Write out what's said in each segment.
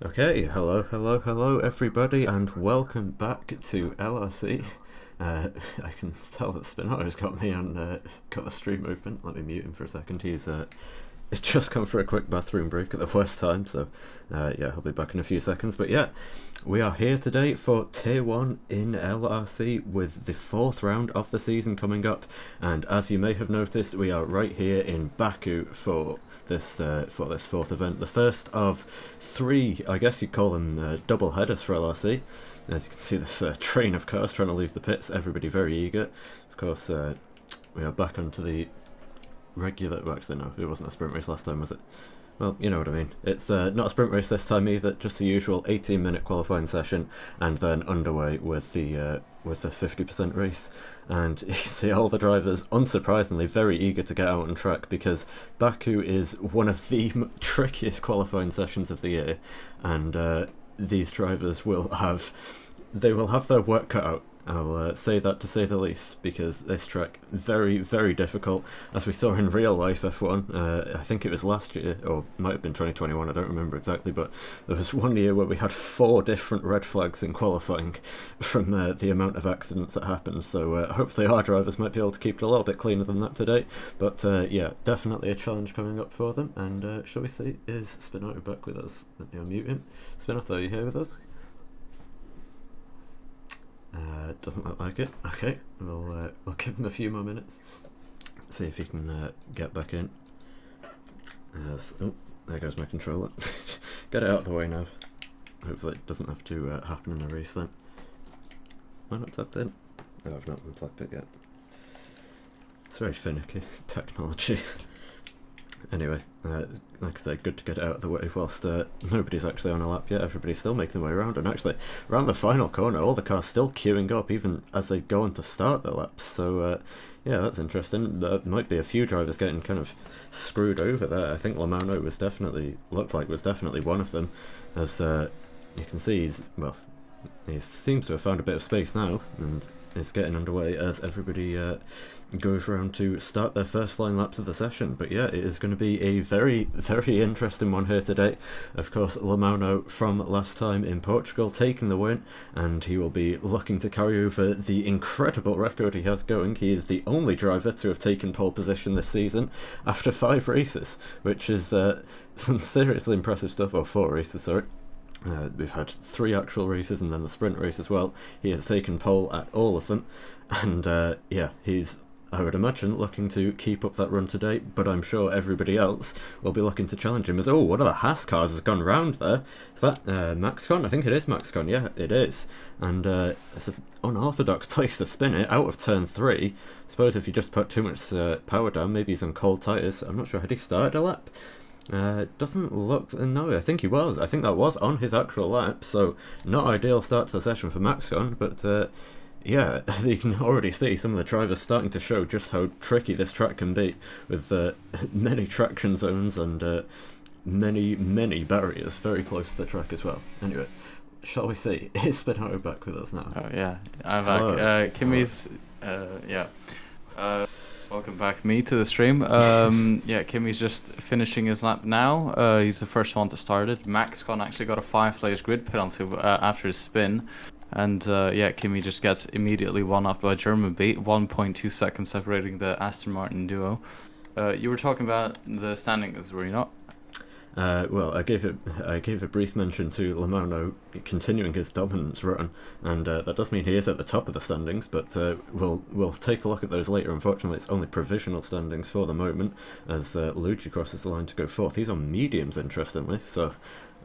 Okay, hello everybody, and welcome back to LRC. I can tell that Spinotto's got me on, got the stream open. Let me mute him for a second. He's just come for a quick bathroom break at the worst time, so yeah, I'll be back in a few seconds. But yeah, we are here today for Tier 1 in LRC with the fourth round of the season coming up, and as you may have noticed, we are right here in Baku for this fourth event, the first of three, I guess you'd call them double headers for LRC. As you can see, this train of cars trying to leave the pits, everybody very eager. Of course, we are back onto the regular, well actually no, it wasn't a sprint race last time, was it? Well, you know what I mean. It's not a sprint race this time either, just the usual 18-minute qualifying session, and then underway with the 50% race. And you see all the drivers, unsurprisingly, very eager to get out on track, because Baku is one of the trickiest qualifying sessions of the year, and these drivers will have their work cut out. I'll say that to say the least, because this track very, very difficult, as we saw in real life F1. I think it was last year, or it might have been 2021, I don't remember exactly, but there was one year where we had 4 different red flags in qualifying from the amount of accidents that happened, so hopefully our drivers might be able to keep it a little bit cleaner than that today. But yeah, definitely a challenge coming up for them. And shall we see, is Spinotto back with us? Let me unmute him. Spinotto, are you here with us? Doesn't look like it. Okay, we'll give him a few more minutes. See if he can get back in. Oh, there goes my controller. Get it out of the way now. Hopefully it doesn't have to happen in the race then. Am I not tapped in? No, I've not unplugged it yet. It's very finicky technology. Anyway, like I said, good to get it out of the way whilst nobody's actually on a lap yet. Everybody's still making their way around, and actually, around the final corner, all the cars still queuing up even as they go on to start their laps. So, yeah, that's interesting. There might be a few drivers getting kind of screwed over there. I think Lamano looked like was definitely one of them, as you can see he seems to have found a bit of space now, and is getting underway as everybody goes around to start their first flying laps of the session. But yeah, it is going to be a very, very interesting one here today. Of course, Lamano from last time in Portugal taking the win, and he will be looking to carry over the incredible record he has going. He is the only driver to have taken pole position this season after 5 races, which is some seriously impressive stuff. Or 4 races, sorry. We've had 3 actual races and then the sprint race as well. He has taken pole at all of them, and yeah, he's, I would imagine, looking to keep up that run today, but I'm sure everybody else will be looking to challenge him. As, oh, one of the Haas cars has gone round there. Is that Maxcon? I think it is Maxcon, yeah, it is. And it's an unorthodox place to spin it, out of turn 3. I suppose if you just put too much power down, maybe he's on cold tyres. I'm not sure, had he started a lap? Doesn't look, no, I think he was. I think that was on his actual lap, so not ideal start to the session for Maxcon, but yeah, you can already see some of the drivers starting to show just how tricky this track can be, with many traction zones and many barriers very close to the track as well. Anyway, shall we see, is Spinotto back with us now? Oh yeah, I'm back. Kimmy's, yeah. Welcome back, me, to the stream. Yeah, Kimmy's just finishing his lap now. He's the first one to start it. Maxcon actually got a 5-place grid penalty after his spin. And yeah, Kimmy just gets immediately one up by German beat, 1.2 seconds separating the Aston Martin duo. You were talking about the standings, were you not? Well, I gave a brief mention to Lamano continuing his dominance run, and that does mean he is at the top of the standings, but we'll take a look at those later. Unfortunately, it's only provisional standings for the moment, as Luigi crosses the line to go 4th. He's on mediums, interestingly, so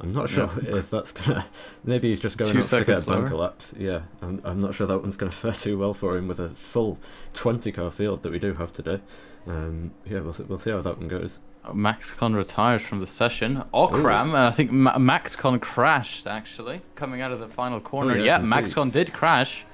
I'm not sure if that's gonna. Maybe he's just going up to get a bunker lap. Yeah, I'm not sure that one's gonna fare too well for him with a full 20-car field that we do have today. Yeah, we'll see how that one goes. Maxcon retired from the session. Okram, and I think Maxcon crashed, actually, coming out of the final corner. Yeah, Maxcon did crash.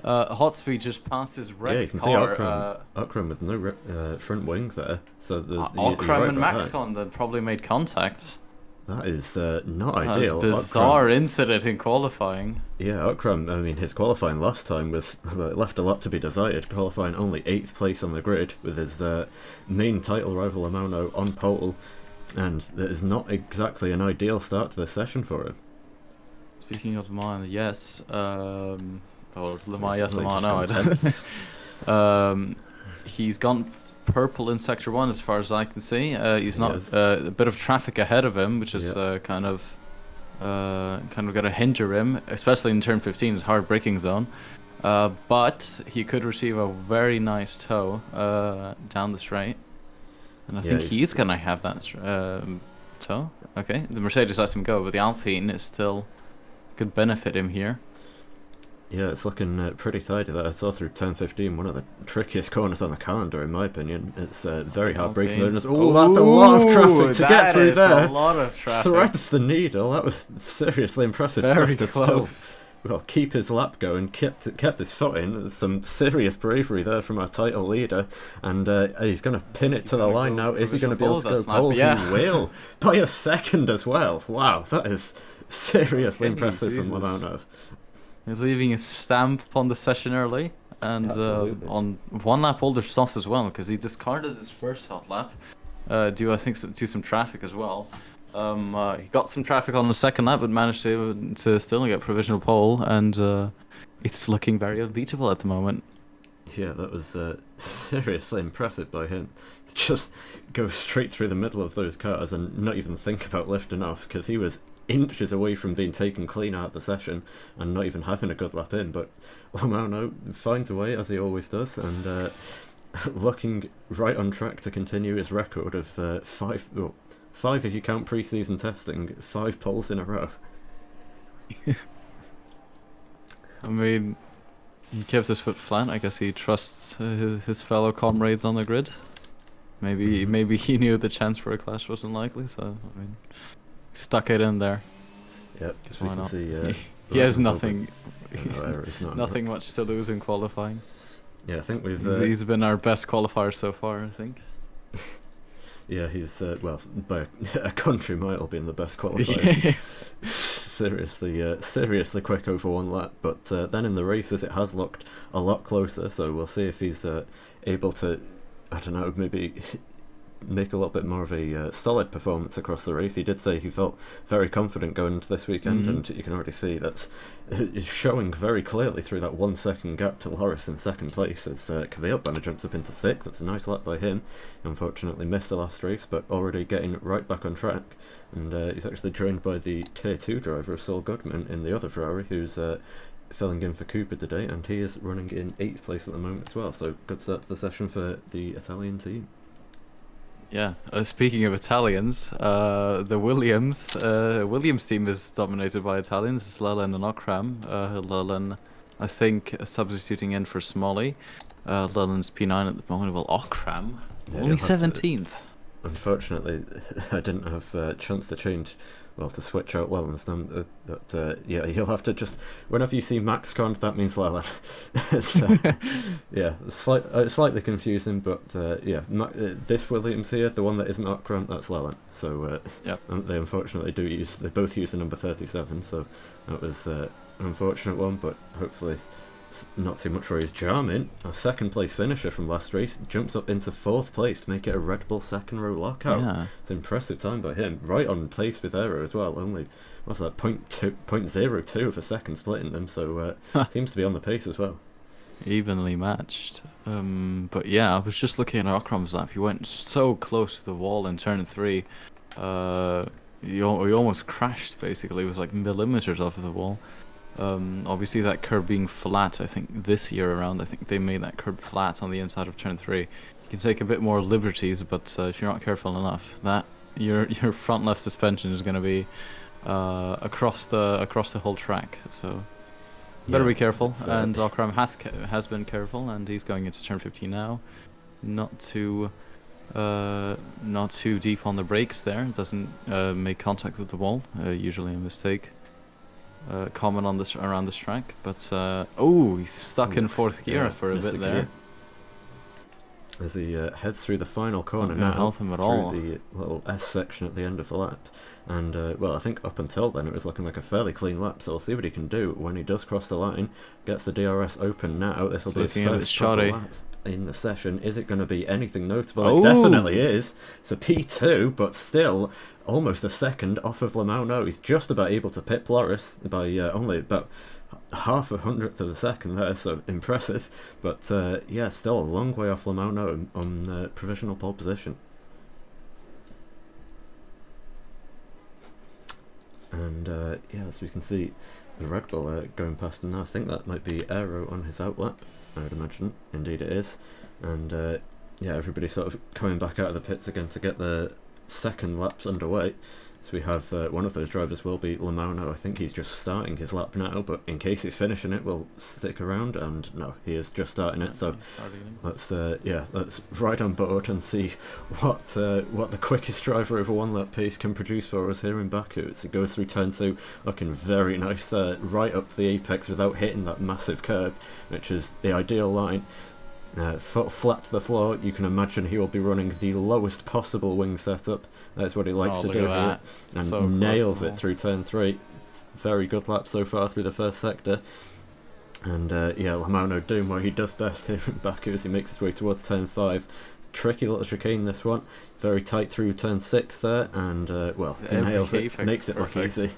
Hotspeed just passed his wrecked car. Yeah, you can see Okram with no front wing there. So Okram and Maxcon that probably made contact. That is not ideal. That was a bizarre incident in qualifying. Yeah, Okram, I mean, his qualifying last time left a lot to be desired, qualifying only 8th place on the grid, with his main title rival Amano on pole. and that is not exactly an ideal start to the session for him. Speaking of Le Mans, yes. Well, Le Mans, yes, It's Le like Mans, no, I just don't. He's gone purple in Sector 1 as far as I can see. He's not Yes. a bit of traffic ahead of him, which is Yeah. kind of going to hinder him, especially in turn 15, his hard braking zone. But he could receive a very nice tow down the straight. And I think he's going to have that tow. Okay, the Mercedes lets him go, but the Alpine is still could benefit him here. Yeah, it's looking pretty tight. I saw through turn 15, one of the trickiest corners on the calendar, in my opinion. It's very hard braking zones. Oh, that's a lot of traffic to get through there. A lot of traffic. Threads the needle. That was seriously impressive Very stuff to close. still, keep his lap going, kept his foot in. There's some serious bravery there from our title leader, and he's going to pin it to the line now. Is he going to be able to go pole? Yeah. He will, by a second as well. Wow, that is seriously impressive from Lemanov. He's leaving his stamp on the session early, and on one lap older stuff as well, because he discarded his first hot lap, due to some traffic as well. He got some traffic on the second lap, but managed to still get provisional pole, and it's looking very unbeatable at the moment. Yeah, that was seriously impressive by him. Just go straight through the middle of those cars and not even think about lifting off, because he was inches away from being taken clean out of the session and not even having a good lap in. But Lamano finds a way, as he always does, and looking right on track to continue his record of five if you count pre-season testing, 5 poles in a row. I mean, he kept his foot flat. I guess he trusts his fellow comrades on the grid. Maybe he knew the chance for a clash wasn't likely, so I mean, stuck it in there. Yep, because we why can not? see. He has nothing, Nothing much to lose in qualifying. Yeah, I think we've. He's been our best qualifier so far, I think. Yeah, he's by a country mile being the best qualifier. Seriously quick over one lap, but then in the races it has looked a lot closer, so we'll see if he's able to, I don't know, maybe make a little bit more of a solid performance across the race. He did say he felt very confident going into this weekend, and you can already see that's showing very clearly through that 1 second gap to Lrc in second place as Kvyat jumps up into 6th. That's a nice lap by him. Unfortunately missed the last race, but already getting right back on track, and he's actually joined by the tier 2 driver of Saul Goodman in the other Ferrari, who's filling in for Cooper today, and he is running in 8th place at the moment as well, so good start to the session for the Italian team. Yeah, speaking of Italians, the Williams team is dominated by Italians. It's Leland and Okram. Leland, I think, substituting in for Smolly. Leland's P9 at the moment. Well, Okram, only 17th. Unfortunately, I didn't have a chance to switch out Leland's number, but yeah, you'll have to just, whenever you see Maxcon, that means Leland. Yeah, slightly confusing, but yeah, this Williams here, the one that isn't Okram, that's Leland. So they unfortunately they both use the number 37, so that was an unfortunate one, but hopefully not too much for his Jarmin, a second place finisher from last race, jumps up into 4th place to make it a Red Bull second row lockout. Yeah. It's an impressive time by him, right on pace with Aero as well. Only what's that, 0.02 of a second splitting them, so seems to be on the pace as well. Evenly matched. But yeah, I was just looking at Okram's lap. He went so close to the wall in turn 3. He almost crashed basically. It was like millimeters off of the wall. Obviously that curb being flat, I think this year around, I think they made that curb flat on the inside of turn 3. You can take a bit more liberties, but if you're not careful enough, that your front left suspension is going to be across the whole track. So better be careful. And Okram has been careful, and he's going into turn 15 now. Not too deep on the brakes there. Doesn't make contact with the wall. Usually a mistake. Common on around this track, but he's stuck in 4th gear for a bit there. As he heads through the final corner now, help him at through all. the little S section at the end of the lap, and I think up until then it was looking like a fairly clean lap. So we'll see what he can do when he does cross the line. Gets the DRS open now. This will be his first couple laps. in the session. Is it going to be anything notable? It definitely is. It's a P2, but still almost a second off of Lamau. He's just about able to pip Lrc by only about half a hundredth of a second there, so impressive. But yeah, still a long way off Lamau on provisional pole position. And yeah, as we can see, the Red Bull going past him now. I think that might be Aero on his outlap, I would imagine. Indeed it is. And yeah, everybody sort of coming back out of the pits again to get the second laps underway. So we have one of those drivers will be Lamau. I think he's just starting his lap now, but in case he's finishing it, we'll stick around. And no, he is just starting it. So let's yeah, let's ride on board and see what the quickest driver over one lap pace can produce for us here in Baku. So it goes through turn 2, looking very nice there, right up the apex without hitting that massive curb, which is the ideal line. Foot flat to the floor. You can imagine he will be running the lowest possible wing setup. That's what he likes to do here, and so nails it through turn 3. Very good lap so far through the first sector. And yeah, Lamau doing what he does best here in Baku as he makes his way towards turn 5. Tricky little chicane this one. Very tight through turn 6 there, and well, he nails it, makes it look easy.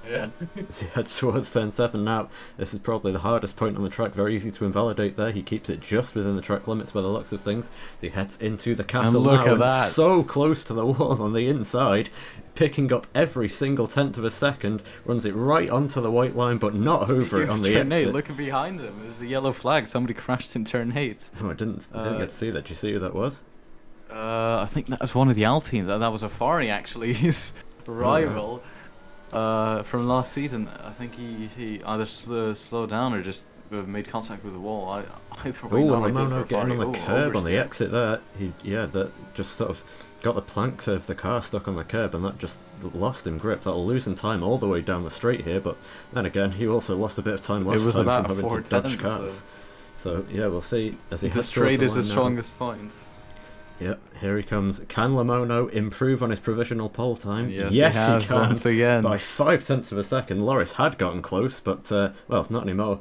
Yeah. As he heads towards turn 7 now. This is probably the hardest point on the track. Very easy to invalidate there. He keeps it just within the track limits by the looks of things. He heads into the castle and look now, at that. So close to the wall on the inside, picking up every single tenth of a second. Runs it right onto the white line, but not over it on the turn 8, exit. look behind him. There's a yellow flag. Somebody crashed in turn 8. Oh, I didn't get to see that. Did you see who that was? I think that was one of the Alpines. That was Afari actually. His rival. From last season. I think he either slowed down or just made contact with the wall. Either way, no, getting on the curb on the exit there. That just sort of got the planks of the car stuck on the curb, and that just lost him grip. That'll lose him time all the way down the straight here, but then again, he also lost a bit of time last time from having to dodge cars. So yeah, we'll see as he the straight is his strongest point. Yep, here he comes. Can Lamau improve on his provisional pole time? Yes, he has, can. Once again. By 0.5 of a second. Lrc had gotten close, but, well, not anymore.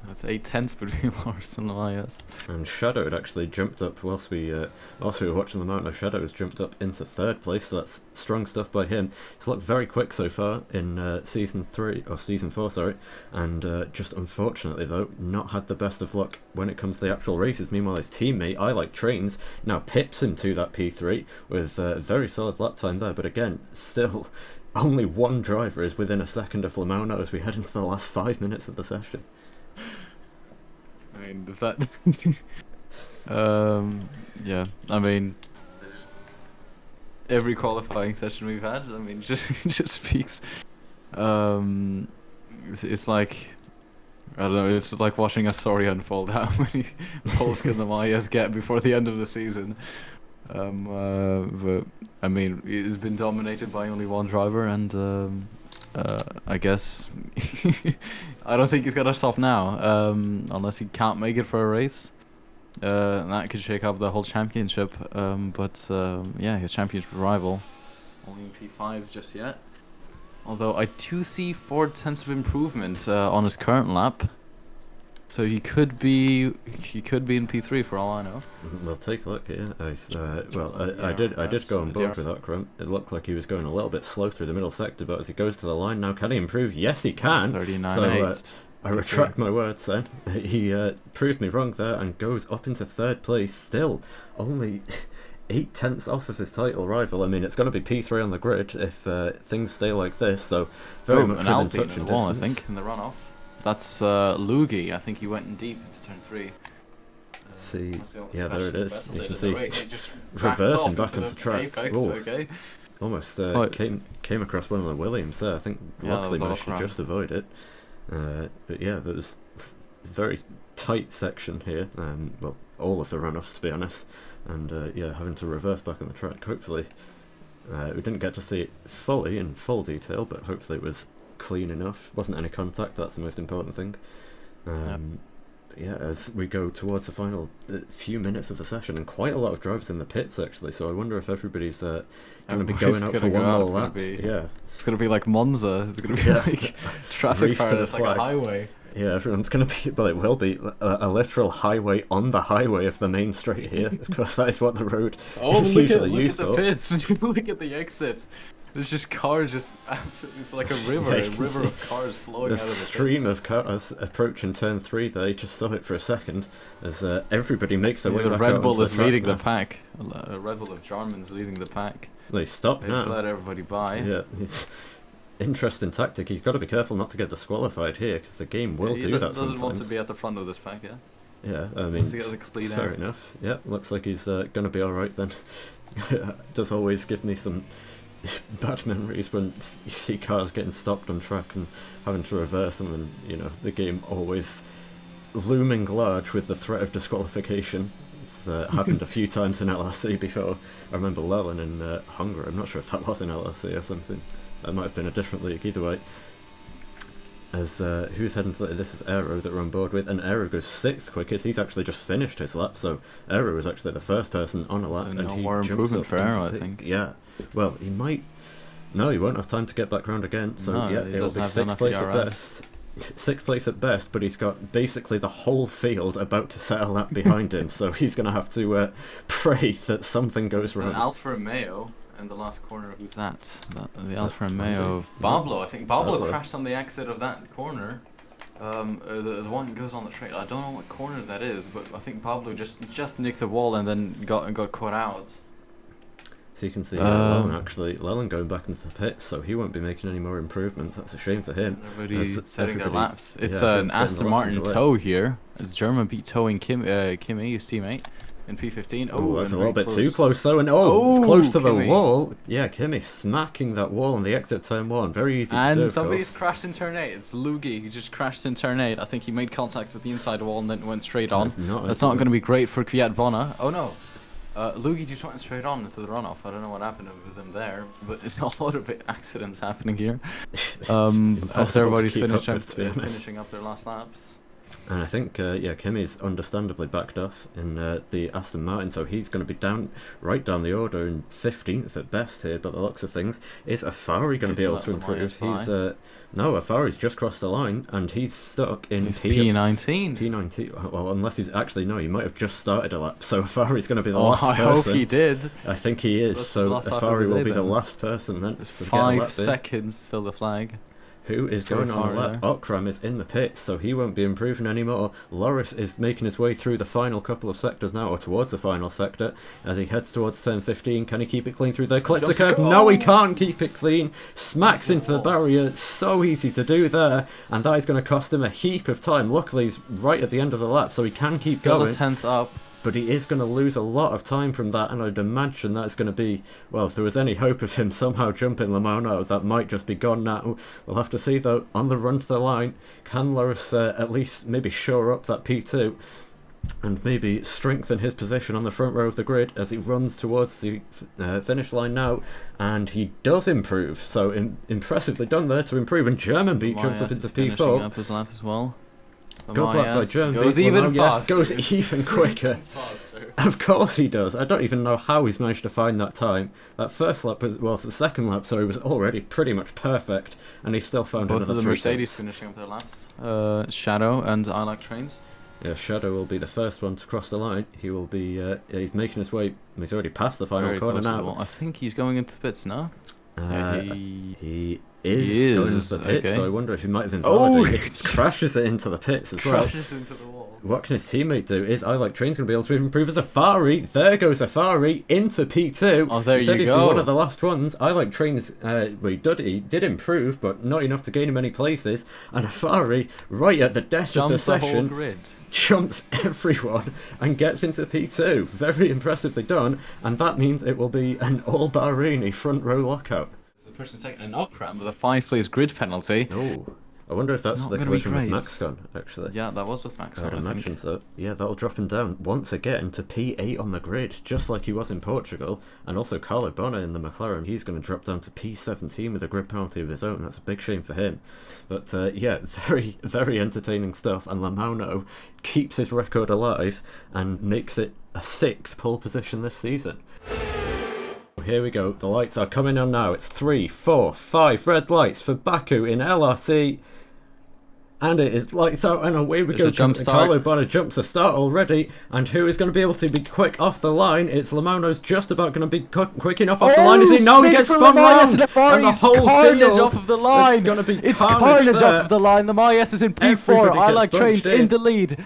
That's 0.8 between Lrc and Elias. And Shadow had actually jumped up whilst we were watching the mountain. Shadow has jumped up into 3rd place, so that's strong stuff by him. He's looked very quick so far in season 4, sorry. And just unfortunately though, not had the best of luck when it comes to the actual races. Meanwhile, his teammate, I Like Trains, now pips him to that P3 with a very solid lap time there. But again, still, only one driver is within a second of Lamau as we head into the last 5 minutes of the session. I mean, if that yeah, I mean, every qualifying session we've had, I mean, just speaks. It's like, I don't know, it's like watching a story unfold. How many poles can the Mayas get before the end of the season? But I mean, it's been dominated by only one driver, and I guess I don't think he's gonna stop now, unless he can't make it for a race. And that could shake up the whole championship. But yeah, his championship rival, only in P5 just yet. Although I do see 0.4 of improvement on his current lap, so he could be in P3 for all I know. We'll take a look here. I did go on board with that Crump. It looked like he was going a little bit slow through the middle sector, but as he goes to the line now, can he improve? Yes, he can. 39.8. So I retract my words then. He proved me wrong there and goes up into 3rd place. Still only 0.8 off of his title rival. I mean, it's going to be P3 on the grid if things stay like this. So very much within touch and wall, I distance. think, in the runoff. That's Lugi. I think he went in deep into turn 3. See, yeah, there it is. You can see reversing back onto track. Okay. Almost came across one of the Williams there. I think luckily managed to just avoid it. But yeah, there was a very tight section here. Well, all of the runoffs to be honest. And yeah, having to reverse back on the track. Hopefully, we didn't get to see it fully in full detail, but hopefully it was clean enough. Wasn't any contact. That's the most important thing. But yeah, as we go towards the final few minutes of the session, and quite a lot of drivers in the pits actually. So I wonder if everybody's going to be going out for one more lap. Yeah, it's going to be like Monza. It's going to be like traffic fire. It's like a highway. Yeah, everyone's going to be, well, it will be a literal highway on the highway of the main straight here. Of course, that is what the road is usually used for. Look at the pits. Look at the exit. There's just cars, it's like a river, Yeah, a river of cars flowing out of the stream pits. of cars approaching turn 3 there. You just saw it for a second as everybody makes their way The back Red out Bull onto is the track leading now. the pack. A Red Bull of Jarman's leading the pack. Well, he's stopped He's now. let everybody by. Yeah, it's interesting tactic. He's got to be careful not to get disqualified here because the game will do that sometimes. He doesn't want to be at the front of this pack, yeah? Yeah, I mean, Wants to get the clean fair air. enough. Yeah, looks like he's going to be alright then. Does always give me some bad memories when you see cars getting stopped on track and having to reverse them, and you know the game always looming large with the threat of disqualification. It's happened a few times in LRC before. I remember Lelin in Hungary. I'm not sure if that was in LRC or something. That might have been a different league. Either way, as who's heading for this is Aero that we're on board with, and Aero goes 6th quickest. He's actually just finished his lap, so Aero was actually the first person on a lap, So and no he more jumps improvement up for into Aero, I 6th. think. Yeah, well, he might. No, he won't have time to get back round again. So No, yeah, he it'll be doesn't have 6th enough place at ERS. best. 6th place at best, but he's got basically the whole field about to set a lap behind him, so he's going to have to pray that something goes It's an wrong. Alfa Romeo in the last corner. Who's that? The Alfa Andy? Romeo of No. Pablo. I think Pablo Pablo. crashed on the exit of that corner. The one that goes on the trail. I don't know what corner that is, but I think Pablo just nicked the wall and then got caught out. So you can see Lelin going back into the pits, so he won't be making any more improvements. That's a shame for him. Everybody As setting their everybody- laps. It's yeah, an everyone's Aston getting the laps Martin underway. tow here. It's German beat towing Kimi, his teammate, in P15. Oh, that's and a little very bit too close though, and Oh, close to the Kimi. wall. Yeah, Kimi smacking that wall on the exit turn 1. Very easy to do, And of somebody's course. crashed in turn 8. It's Lugi. He just crashed in turn 8. I think he made contact with the inside wall and then went straight on. That's not going to be great for Kvyat Bona. Oh no. Luigi just went straight on into the runoff. I don't know what happened with him there, but there's a lot of accidents happening here. As Impossible to everybody's keep up finishing with, to be honest. finishing up their last laps. And I think, Kimi's understandably backed off in the Aston Martin, so he's going to be right down the order in 15th at best here, but the looks of things, is Afari going to be able to improve? No, Afari's just crossed the line, and he's stuck in P19. P19, well, unless he's actually, no, he might have just started a lap, so Afari's going to be the Oh, last I person. hope he did. I think he is, That's his so last lap of Afari the will day be the then. last person then. There's to get a lap 5 in. seconds till the flag. Who is Troy going on a Farr lap? there. Okram is in the pits, so he won't be improving anymore. Lrc is making his way through the final couple of sectors now, or towards the final sector, as he heads towards turn 15. Can he keep it clean through there? Clips the curb. No, he can't keep it clean. Smacks into the barrier. So easy to do there, and that is going to cost him a heap of time. Luckily, he's right at the end of the lap, so he can keep Still going. a 10th up. But he is going to lose a lot of time from that, and I'd imagine that's going to be, well, if there was any hope of him somehow jumping Le Mans, that might just be gone now. We'll have to see, though, on the run to the line, can Lrc at least maybe shore up that P2 and maybe strengthen his position on the front row of the grid as he runs towards the finish line now, and he does improve. So impressively done there to improve, and German beat jumps up into finishing P4. up his lap as well. Good luck by German Goes beat. even Well, now, yes, faster. goes It's even 3 quicker. times faster. Of course he does. I don't even know how he's managed to find that time. That first lap was, well, the second lap, sorry, was already pretty much perfect, and he still found Both another of the 3 Mercedes tenths. finishing up their laps. Shadow and I Like Trains. Yeah, Shadow will be the first one to cross the line. He will be, he's making his way, he's already past the final Very corner close to the now. wall. I think he's going into the pits now. He He is is, going into the pits, okay. so I wonder if he might have Oh, invalidated. It crashes it into the pits as well. Crashes into the wall. What can his teammate do? Is I Like Train's going to be able to improve as Afari? There goes Afari into P2. Oh, there He said you he'd be go. one of the last ones. I Like Train's, well, he did improve, but not enough to gain him any places. And Afari, right at the death of the Jumps the whole session, grid. jumps everyone and gets into P2. Very impressively done, and that means it will be an all Bahraini front row lockout. The person second, an Okram with a 5-place grid penalty. Oh, I wonder if that's not the gonna be collision with great. Maxcon, actually. Yeah, that was with Max. I'd I imagine think. so. Yeah, that'll drop him down once again to P8 on the grid, just like he was in Portugal. And also Carlo Bona in the McLaren, he's going to drop down to P17 with a grid penalty of his own. That's a big shame for him. But yeah, very, very entertaining stuff. And Lamano keeps his record alive and makes it a 6th pole position this season. Here we go, the lights are coming on now. It's 3, 4, 5 red lights for Baku in LRC. And it is lights out, and away we There's a jump start. Carlo Bonner jumps a start already, and who is going to be able to be quick off the line? It's Lamano's just about going to be quick enough off the line. Is he? No, he gets spun round, and the whole carnage field off of the line. Going to be it's carnage there. off of the line. The Mayes is in P4. I Like Trains in the lead.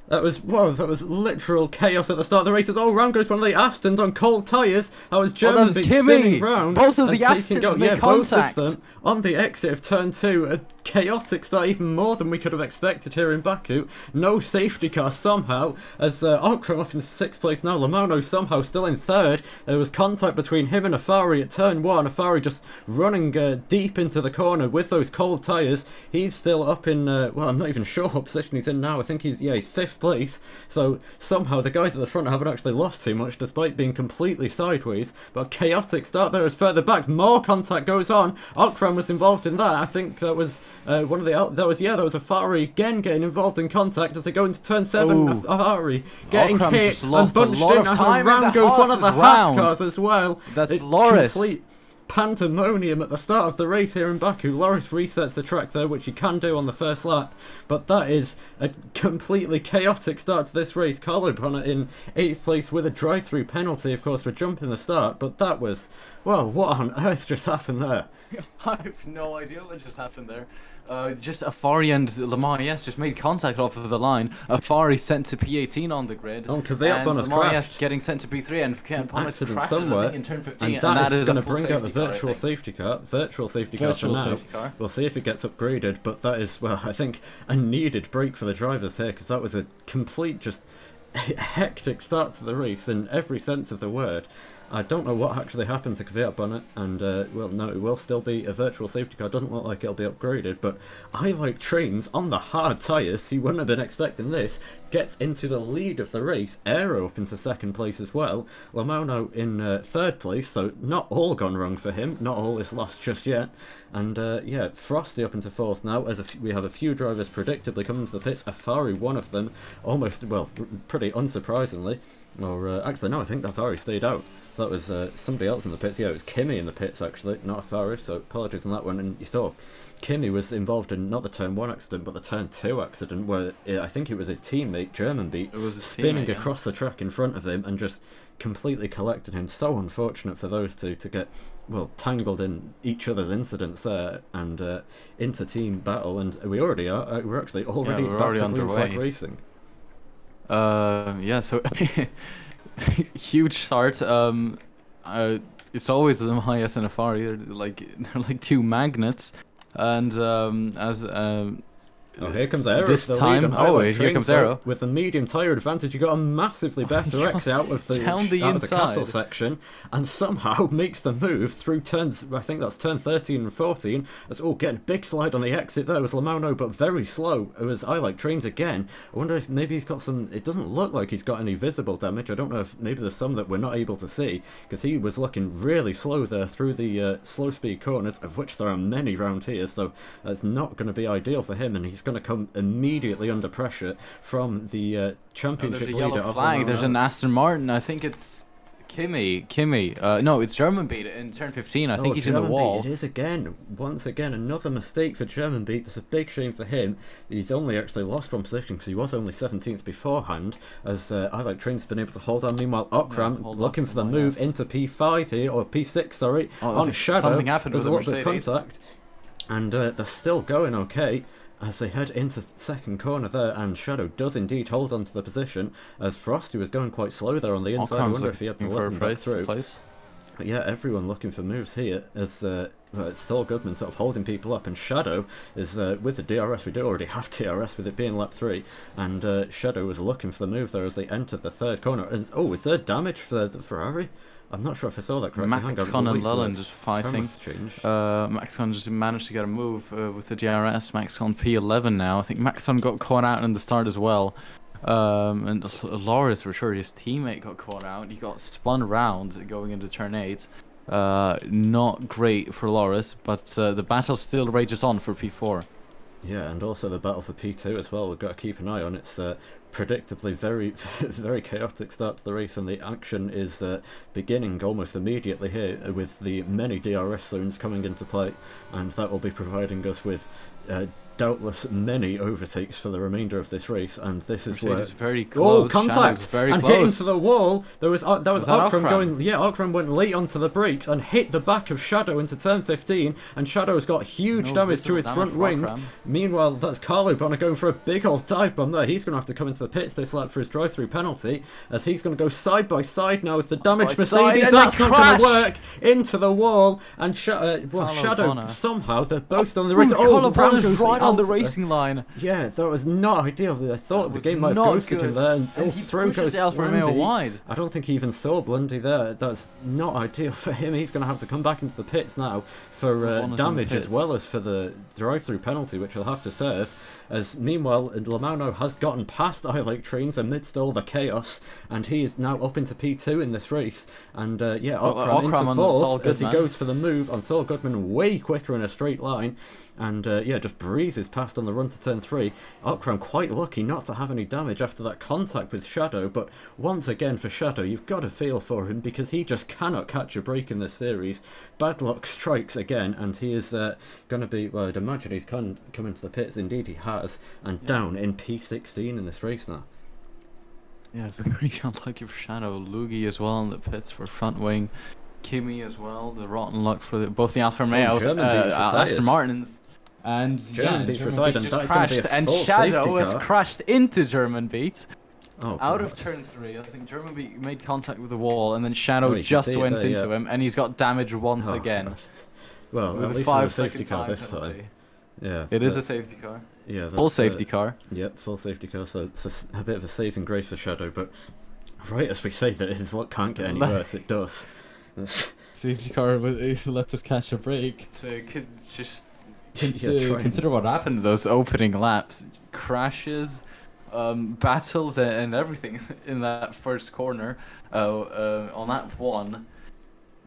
That was literal chaos at the start of the races. Oh, round goes one of the Astons on cold tyres. That was German spinning round. Both of the Astons made contact. Both of them on the exit of turn 2. A chaotic start, even more than we could have expected here in Baku. No safety car somehow, as Okram up in 6th place now. Lamano somehow still in 3rd. There was contact between him and Afari at turn 1. Afari just running deep into the corner with those cold tyres. He's still up in, well, I'm not even sure what position he's in now. I think he's 5th place. So somehow the guys at the front haven't actually lost too much despite being completely sideways. But a chaotic start there as further back more contact goes on. Okram was involved in that. I think that was one of the that was Afari again getting involved in contact as they go into turn 7. Afari getting Okram hit just lost and bunched a lot in, of time and around goes one of the Haas cars as well. That's it's Lrc. Complete pandemonium at the start of the race here in Baku. Lrc resets the track there, which he can do on the first lap, but that is a completely chaotic start to this race. Carlo Bonner in 8th place with a drive-through penalty, of course, for jumping the start, but that was, well, what on earth just happened there? I have no idea what just happened there. Just Afari and Mayes just made contact off of the line. Afari sent to P18 on the grid. Oh, because they up on Mayes getting sent to P3 and accident somewhere in turn 15. And that is going to bring out the virtual safety car. Virtual safety car for now. We'll see if it gets upgraded, but that is, well, I think a needed break for the drivers here, because that was a complete, just hectic start to the race in every sense of the word. I don't know what actually happened to Kvyat Bonnet, and well, no, it will still be a virtual safety car. Doesn't look like it'll be upgraded, but I Like Trains on the hard tyres. He wouldn't have been expecting this. Gets into the lead of the race. Aero up into 2nd place as well. Lamano in 3rd place, so not all gone wrong for him. Not all is lost just yet. And yeah, Frosty up into 4th now, as we have a few drivers predictably coming to the pits. Afari, one of them, almost, well, pretty unsurprisingly. Or actually, no, I think Afari stayed out. So that was somebody else in the pits. Yeah, it was Kimmy in the pits, actually, not Afari, so apologies on that one. And you saw Kimmy was involved in not the turn 1 accident, but the turn 2 accident, where I think it was his teammate, German Beat, spinning across the track in front of him and just completely collected him. So unfortunate for those two to get, well, tangled in each other's incidents there and into team battle. And we already are. We're actually already back to Blue Flag Racing. Yeah, so huge start. It's always the Mayes and Afari. They're like two magnets, and as oh, here comes Aero. This time, here comes Aero. With the medium tyre advantage, you got a massively better exit out of the castle section, and somehow makes the move through turns. I think that's turn 13 and 14. That's getting a big slide on the exit there was Lamano, but very slow. It was I Like Trains again. I wonder if maybe he's got some. It doesn't look like he's got any visible damage. I don't know if maybe there's some that we're not able to see, because he was looking really slow there through the slow speed corners, of which there are many round here. So that's not going to be ideal for him, and he's going to come immediately under pressure from the championship leader. There's a yellow flag. There's an Aston Martin. I think it's Kimmy. No, it's German Beat in turn 15. I think he's German in the wall. Beat, it is again. Once again, another mistake for German Beat. That's a big shame for him. He's only actually lost one position because he was only 17th beforehand, as I Like Train's been able to hold on. Meanwhile, Okram looking for the move into P5 here, or P6, sorry, on Shadow. Something happened with the Mercedes. Contact, and they're still going okay as they head into 2nd corner there, and Shadow does indeed hold on to the position, as Frosty was going quite slow there on the inside. I wonder if he had to let him back through. But yeah, everyone looking for moves here, as it's Saul Goodman sort of holding people up, and Shadow is with the DRS. We do already have DRS with it being lap 3, and Shadow was looking for the move there as they entered the 3rd corner. And is there damage for the Ferrari? I'm not sure if I saw that correctly. Maxcon and Lullen just fighting. Maxcon just managed to get a move with the DRS. Maxcon P11 now. I think Maxcon got caught out in the start as well. And Lrc, for sure, his teammate got caught out. He got spun around going into turn 8. Not great for Lrc, but the battle still rages on for P4. Yeah, and also the battle for P2 as well. We've got to keep an eye on. It's predictably very, very chaotic start to the race, and the action is beginning almost immediately here with the many DRS zones coming into play, and that will be providing us with doubtless many overtakes for the remainder of this race, and this is where Mercedes very close. contact very and close. hit into the wall. That was Okram Okram? going. Yeah, Okram went late onto the brakes and hit the back of Shadow into turn 15, and Shadow's got huge No damage to visible his damage front for wing. Okram. Meanwhile, that's Carlo Bonner going for a big old dive bomb there. He's going to have to come into the pits this lap for his drive-through penalty, as he's going to go side by side now with the damaged by side, Mercedes. and That's they not going to crash. work into the wall, and Carlo Shadow Bonner. somehow they're both on the race. Carlo Brown Bonner's goes right on the Alpha. racing line. Yeah, that was not ideal. I thought the was game might have not ghosted him good. there, And he throw pushes goes Alfa Romeo Blandy. wide. I don't think he even saw Blundy there. That's not ideal for him. He's going to have to come back into the pits now for Bonner's in damage the as pits. well as for the drive-through penalty, which he'll have to serve. As meanwhile, Lamano has gotten past I-Like Trains amidst all the chaos, and he is now up into P2 in this race. And Okram Okram into on Saul fourth as he Goodman. goes for the move on Saul Goodman, way quicker in a straight line, and just breezes past on the run to turn 3. Okram quite lucky not to have any damage after that contact with Shadow, but once again for Shadow, you've got to feel for him because he just cannot catch a break in this series. Bad luck strikes again, and he is going to be, well, I'd imagine he's come into the pits. Indeed he has, and down in P16 in this race now. Yeah, very unlucky for Shadow. Luigi as well in the pits for front wing. Kimi as well. The rotten luck for both the Alfa Romeos, German beat was Aston retired. Martins. And German beat's German retired, Beat and just that's gonna be crashed, a and full Shadow safety has car. crashed into German Beat Oh, out God. of turn 3. I think German Beat made contact with the wall, and then Shadow Oh, you can just see it went there, into yeah. him, and he's got damage once Oh, again. God. Well, With at a least 5 it's a safety second car time this penalty. time. Yeah, It is a that's- safety car. Yeah, Full that's, safety car. Yep, full safety car, so it's a bit of a saving grace for Shadow, but right as we say that his luck can't get any worse, it does. Safety car lets us catch a break to just try and- consider what happened those opening laps. Crashes, battles, and everything in that first corner on lap 1.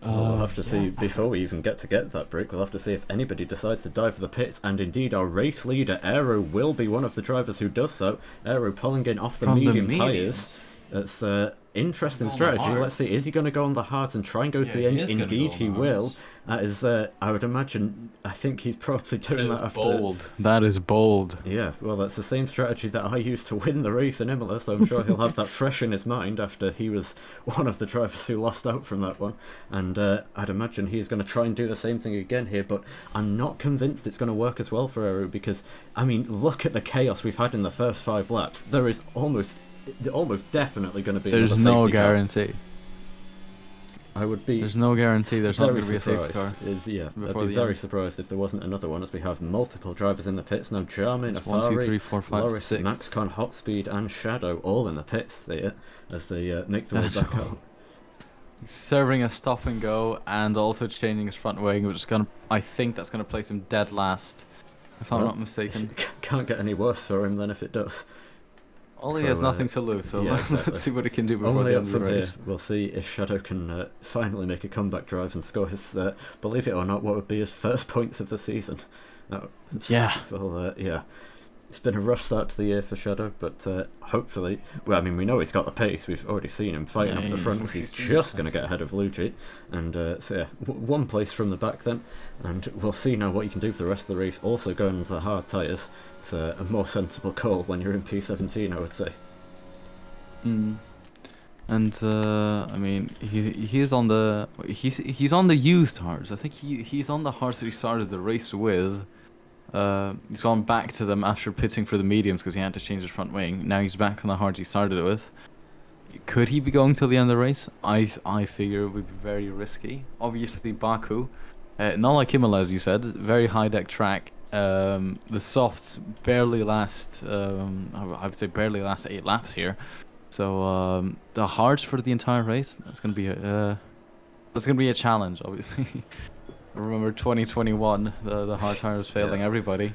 We'll have to see, before we even get that break, we'll have to see if anybody decides to dive for the pits, and indeed our race leader, Aero, will be one of the drivers who does so. Aero pulling in off the From the medium tyres. mediums. That's interesting On the strategy. Let's hards. see, is he going to go on the hards and try and go to the he end? is gonna Indeed go on he the will. hards. That is, I would imagine, I think he's probably doing that after... bold. That is bold. Yeah, well, that's the same strategy that I used to win the race in Imola, so I'm sure he'll have that fresh in his mind after he was one of the drivers who lost out from that one. And I'd imagine he's going to try and do the same thing again here, but I'm not convinced it's going to work as well for Eru because, I mean, look at the chaos we've had in the first 5 laps. There is almost definitely going to be There's another no safety car. guarantee. I would be... There's no guarantee there's not very going to be a safety car. surprised I'd before be the very end. surprised if there wasn't another one, as we have multiple drivers in the pits now. Jarmin, It's 1, 2, 3, 4, 5, Lrc, 6. Maxcon, Hotspeed, and Shadow all in the pits there as they make their way That's back all. out. Serving a stop and go and also changing his front wing, which is going to, I think that's going to place him dead last, if I'm Well, not mistaken. Can't get any worse for him than if it does. Ollie So, has nothing to lose, so yeah, exactly. let's see what he can do before Only the up end of the from here, race. we'll see if Shadow can finally make a comeback drive and score his, believe it or not, what would be his first points of the season. Yeah. Well, yeah. It's been a rough start to the year for Shadow, but hopefully, well, I mean, we know he's got the pace. We've already seen him fighting up the front. he's He's seen just his going to pace. get ahead of Luigi, and so yeah, one place from the back then, and we'll see now what you can do for the rest of the race. Also going into the hard tyres. It's a more sensible call when you're in P17, I would say. Mm. And I mean, he's on the used hards. I think he's on the hards that he started the race with. He's gone back to them after pitting for the mediums because he had to change his front wing. Now he's back on the hards he started it with. Could he be going till the end of the race? I figure it would be very risky. Obviously Baku, not like Imola as you said, very high deck track. The softs barely last. I would say barely last 8 laps here. So the hards for the entire race, that's gonna be a challenge, obviously. Remember 2021, the hard tires failing everybody.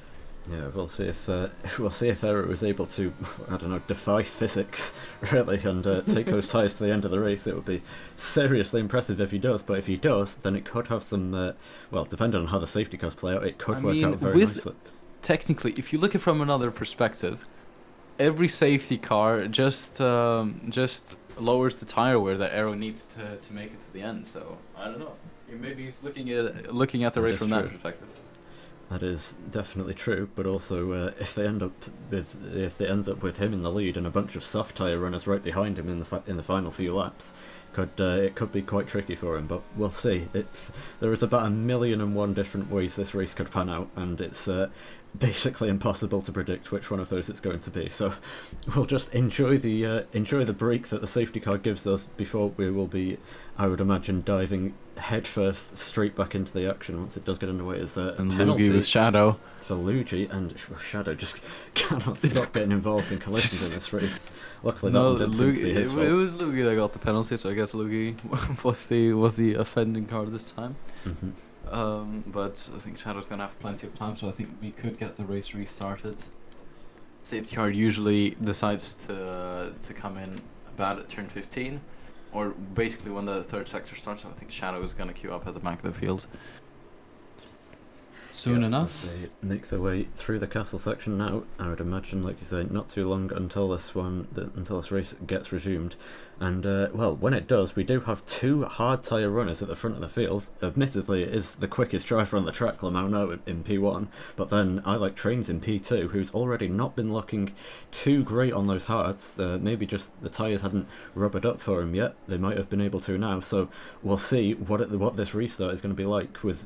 Yeah, we'll see if Eric was able to, I don't know, defy physics really and take those tyres to the end of the race. It would be seriously impressive if he does. But if he does, then it could have some. Well, depending on how the safety cars play out, it could work out very nicely. Technically, if you look at it from another perspective, every safety car just lowers the tire wear that Aero needs to make it to the end. So I don't know. Maybe he's looking at the race from that perspective. That is definitely true, but also if it ends up with him in the lead and a bunch of soft tyre runners right behind him in the final few laps, it could be quite tricky for him. But we'll see. There is about 1,000,001 different ways this race could pan out, and it's basically impossible to predict which one of those it's going to be. So we'll just enjoy the break that the safety car gives us before we will be, I would imagine, diving headfirst straight back into the action once it does get underway. As a penalty with Shadow for Luigi, and Shadow just cannot stop getting involved in collisions in this race. Luckily, that one didn't seem to be his fault. It was Luigi that got the penalty, so I guess Luigi was the offending car this time. Mm-hmm. But I think Shadow's gonna have plenty of time, so I think we could get the race restarted. Safety car usually decides to come in about at turn 15, or basically when the third sector starts. So I think Shadow is gonna queue up at the back of the field soon enough. They make their way through the castle section now. I would imagine, like you say, not too long until this race gets resumed. And well, when it does, we do have two hard tyre runners at the front of the field. Admittedly, it is the quickest driver on the track, Lamau, in P1. But then I like Trains in P2, who's already not been looking too great on those hards. Maybe just the tyres hadn't rubbered up for him yet. They might have been able to now. So we'll see what this restart is going to be like with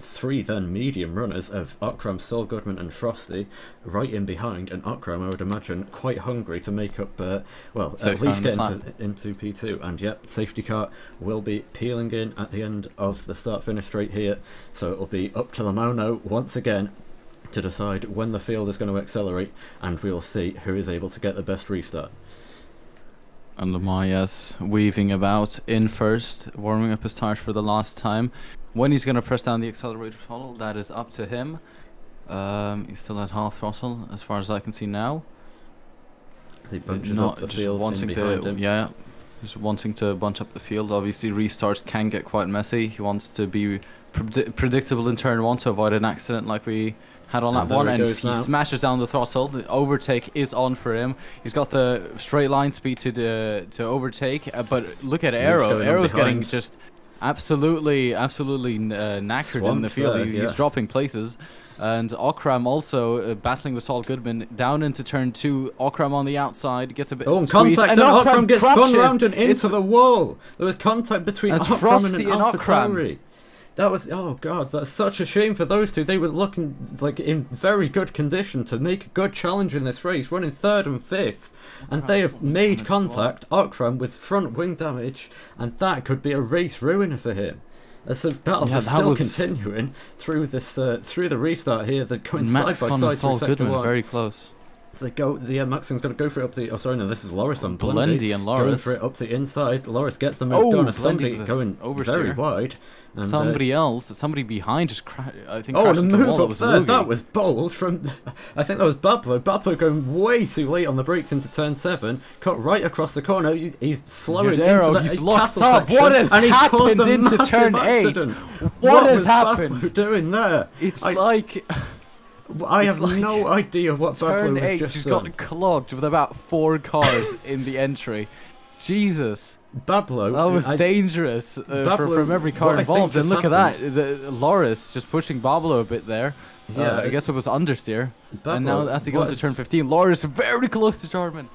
three then medium runners of Okram, Saul Goodman and Frosty right in behind. And Okram, I would imagine, quite hungry to make up, well, at least get into P2. And yep, safety car will be peeling in at the end of the start-finish straight here. So it'll be up to Lamauno once again to decide when the field is going to accelerate, and we'll see who is able to get the best restart. And Lamayas weaving about in first, warming up his tires for the last time. When he's going to press down the accelerator throttle, that is up to him. He's still at half throttle, as far as I can see now. He bunches up the field wanting just wanting to bunch up the field. Obviously, restarts can get quite messy. He wants to be predictable in turn one to avoid an accident like we had on lap one, and he smashes down the throttle. The overtake is on for him. He's got the straight line speed to overtake, but look at Aero. Aero's getting just absolutely knackered Swamped in the field. He's dropping places. And Okram also battling with Saul Goodman down into turn 2. Okram on the outside gets a bit squeezed, and Okram gets spun round and into the wall. There was contact between Okram and AlphaTauri. That was, oh god, that's such a shame for those two. They were looking like in very good condition to make a good challenge in this race, running 3rd and 5th, and they have made contact. Okram with front wing damage, and that could be a race ruiner for him. As the battles are still continuing through the restart here, they're going side by side through sector 1. Very close. So they go. Maxim's going to go for it up the. Oh, sorry, no, this is Loris on Blendy and Loris going for it up the inside. Loris gets the move done. Somebody going very wide. And somebody behind just I think. Oh, the move up there. That was bold from. I think that was Bablo. Bablo going way too late on the brakes into turn 7. Cut right across the corner. He's slowing into that. He's locked up. What has happened into turn 8? What has happened? Bablo doing there? It's like. I have no idea what Bablo was just just got clogged with about 4 cars in the entry. Jesus. Bablo. That was dangerous from every car involved. And look at that. Loris just pushing Bablo a bit there. Yeah, I guess it was understeer. And now as he goes to turn 15, Loris very close to Jarman.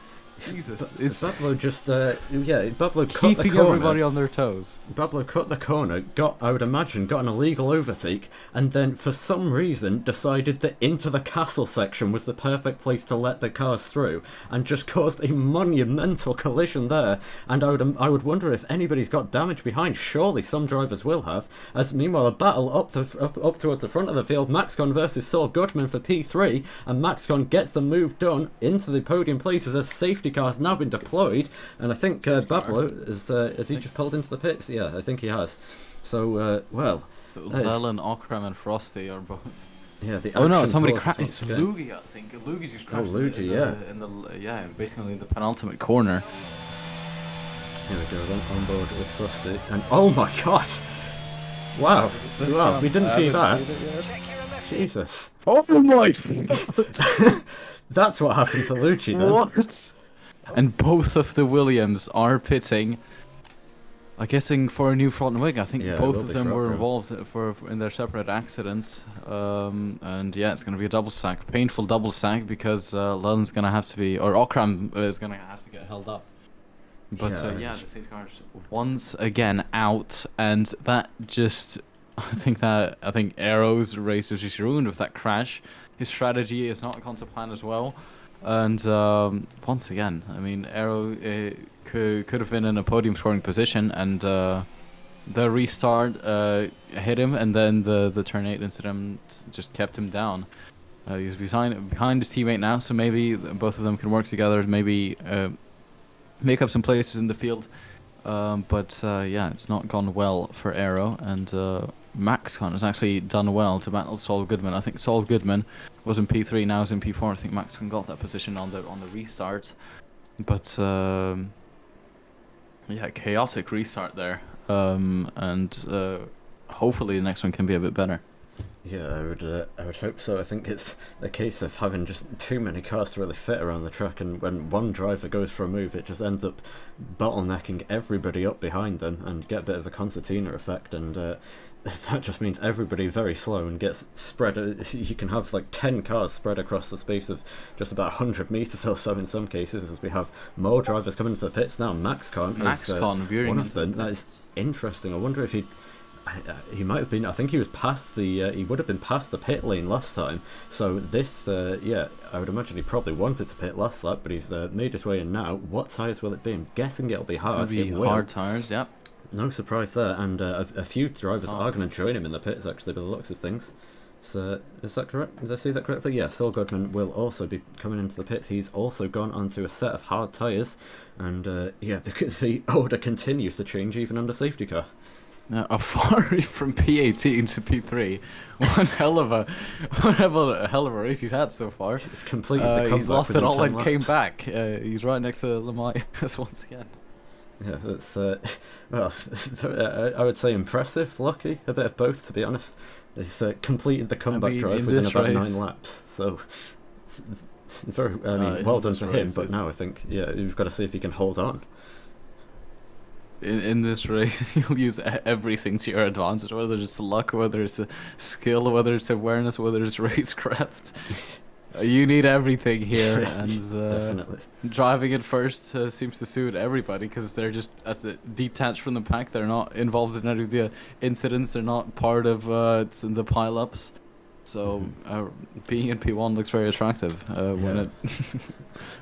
Jesus. Bablo just, Bablo cut keeping the corner. Everybody on their toes. Bablo cut the corner, I would imagine, got an illegal overtake, and then for some reason decided that into the castle section was the perfect place to let the cars through, and just caused a monumental collision there. And I would wonder if anybody's got damage behind. Surely some drivers will have. As meanwhile, a battle up towards the front of the field, Maxcon versus Saul Goodman for P3, and Maxcon gets the move done into the podium places as safety car has now been deployed, and I think Bablo has he just pulled into the pits? Yeah, I think he has. So so Lellen, Okram and Frosty are both. Yeah, somebody crashed. It's Luigi, I think. Luigi just crashed. Basically in the penultimate corner. Here we go then, on board with Frosty, and oh my god! Wow, we didn't see that. Jesus. Oh my! That's what happened to Luigi then. What? And both of the Williams are pitting. I'm guessing for a new front wing. I think Yeah, it both will of be them for were Okram. involved for in their separate accidents. And yeah, it's going to be a double stack, painful double stack because Lund's going to have to be, or Okram is going to have to get held up. But Yeah, yeah, the safety cars once again out, and that just, I think Aero's race was just ruined with that crash. His strategy is not gone to plan as well, and once again, I mean, Aero could have been in a podium scoring position, and the restart hit him, and then the turn 8 incident just kept him down. He's behind his teammate now, so maybe both of them can work together. Maybe make up some places in the field. But yeah, it's not gone well for Aero, and Maxcon has actually done well to battle Saul Goodman. I think Saul Goodman was in P3, now is in P4. I think Maxcon got that position on the restart, but yeah, chaotic restart there, and hopefully the next one can be a bit better. Yeah, I would hope so. I think it's a case of having just too many cars to really fit around the track, and when one driver goes for a move, it just ends up bottlenecking everybody up behind them and get a bit of a concertina effect, and that just means everybody very slow and gets spread. You can have like 10 cars spread across the space of just about 100 meters or so in some cases, as we have more drivers coming into the pits now. Maxcon is one of them. That is interesting. I wonder if he might have been. I think he was past the. He would have been past the pit lane last time. So this, yeah, I would imagine he probably wanted to pit last lap, but he's made his way in now. What tyres will it be? I'm guessing it'll be hard. It's gonna be hard tyres. Yep. No surprise there, and a few drivers are going to join him in the pits actually, by the looks of things. So is that correct? Did I see that correctly? Yeah, Saul Goodman will also be coming into the pits. He's also gone onto a set of hard tyres, and yeah, the order continues to change even under safety car. Now, a Ferrari from P18 to P3. One hell of a race he's had so far. He's completed the comeback. He's lost it all and laps. came back. He's right next to Lamaitis once again. Yeah, that's well, I would say impressive, lucky, a bit of both, to be honest. He's completed the comeback drive within about 9 laps, so it's very. I mean, well done to him. But now I think, yeah, you've got to see if he can hold on. In this race, you'll use everything to your advantage, whether it's luck, whether it's a skill, whether it's awareness, whether it's racecraft. You need everything here, and Definitely. Driving it first seems to suit everybody because they're just detached from the pack. They're not involved in any of the incidents. They're not part of the pile-ups. So being in P1 looks very attractive.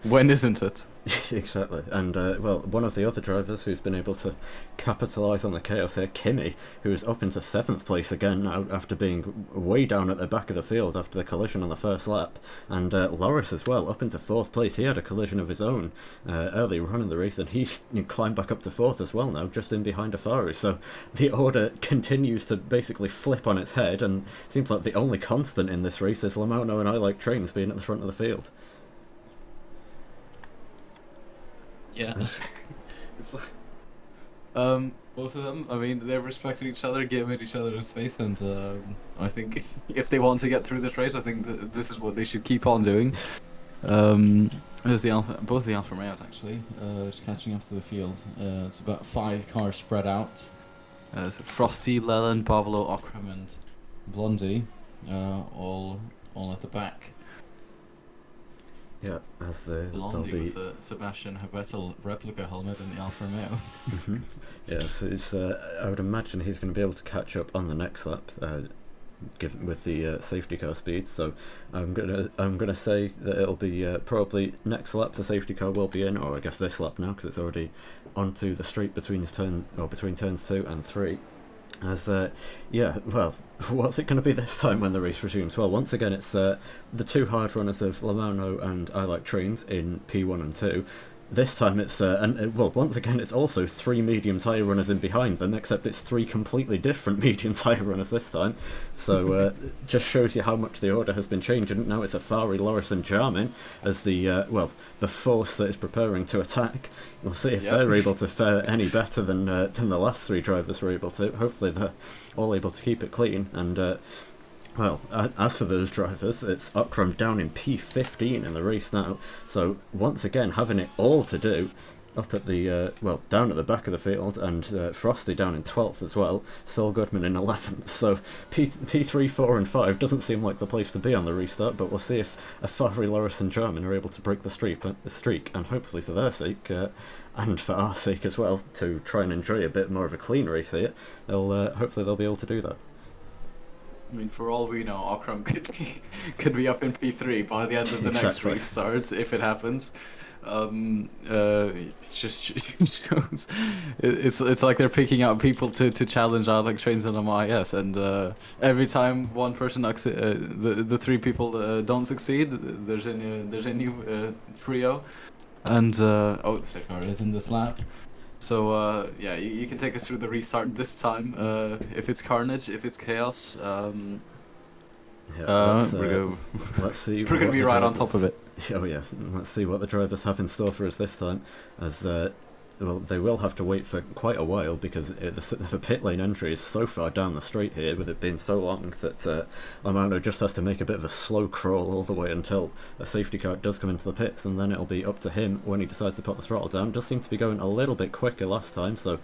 When isn't it? Exactly, and well, one of the other drivers who's been able to capitalise on the chaos here, Kimi, who is up into 7th place again now after being way down at the back of the field after the collision on the first lap, and Lrc as well up into 4th place. He had a collision of his own earlier on in the race, and he's climbed back up to 4th as well now, just in behind Afari. So the order continues to basically flip on its head, and seems like the only constant in this race is Lamauno and I Like Trains being at the front of the field. Yeah. It's like, both of them, I mean, they've respected each other, given each other space, and I think if they want to get through this race, I think this is what they should keep on doing. There's both the Alfa Romeos actually, just catching up to the field. It's about 5 cars spread out. So Frosty, Leland, Pablo, Okram, and Blondie, all at the back. Yeah, as Blondie with the Sebastian Vettel replica helmet in the Alfa Romeo. Yeah, so it's, I would imagine he's going to be able to catch up on the next lap, given with the safety car speed. So I'm gonna say that it'll be probably next lap the safety car will be in, or I guess this lap now because it's already onto the straight between turns 2 and 3. As yeah, well, what's it going to be this time when the race resumes? Well, once again, it's the 2 hard runners of Lamauno and I Like Trains in P1 and 2. This time it's, well, once again, it's also 3 medium tyre runners in behind them, except it's 3 completely different medium tyre runners this time. So just shows you how much the order has been changing. Now it's Afari, Loris and Jarmin as the, well, the force that is preparing to attack. We'll see if they're able to fare any better than the last 3 drivers were able to. Hopefully they're all able to keep it clean, and well, as for those drivers, it's Okram down in P15 in the race now, so once again having it all to do, up at the well, down at the back of the field, and Frosty down in 12th as well. Saul Goodman in 11th. So P3, 4, and 5 doesn't seem like the place to be on the restart. But we'll see if Afari, Loris, and Jarman are able to break the streak, and hopefully for their sake. And for our sake as well, to try and enjoy a bit more of a clean race here, hopefully they'll be able to do that. I mean, for all we know, Akram could be up in P3 by the end of the next restart if it happens. It's just shows. It's like they're picking out people to challenge out like trains on MIS, and every time one person the three people don't succeed, there's a new trio, and the safety car is in this lap. So yeah, you can take us through the restart this time. If it's carnage, if it's chaos, let's see. We're gonna be right on top of it. Oh yeah, let's see what the drivers have in store for us this time. As well, they will have to wait for quite a while because the pit lane entry is so far down the straight here, with it being so long that Lamano just has to make a bit of a slow crawl all the way until a safety car does come into the pits, and then it'll be up to him when he decides to put the throttle down. It does seem to be going a little bit quicker last time, so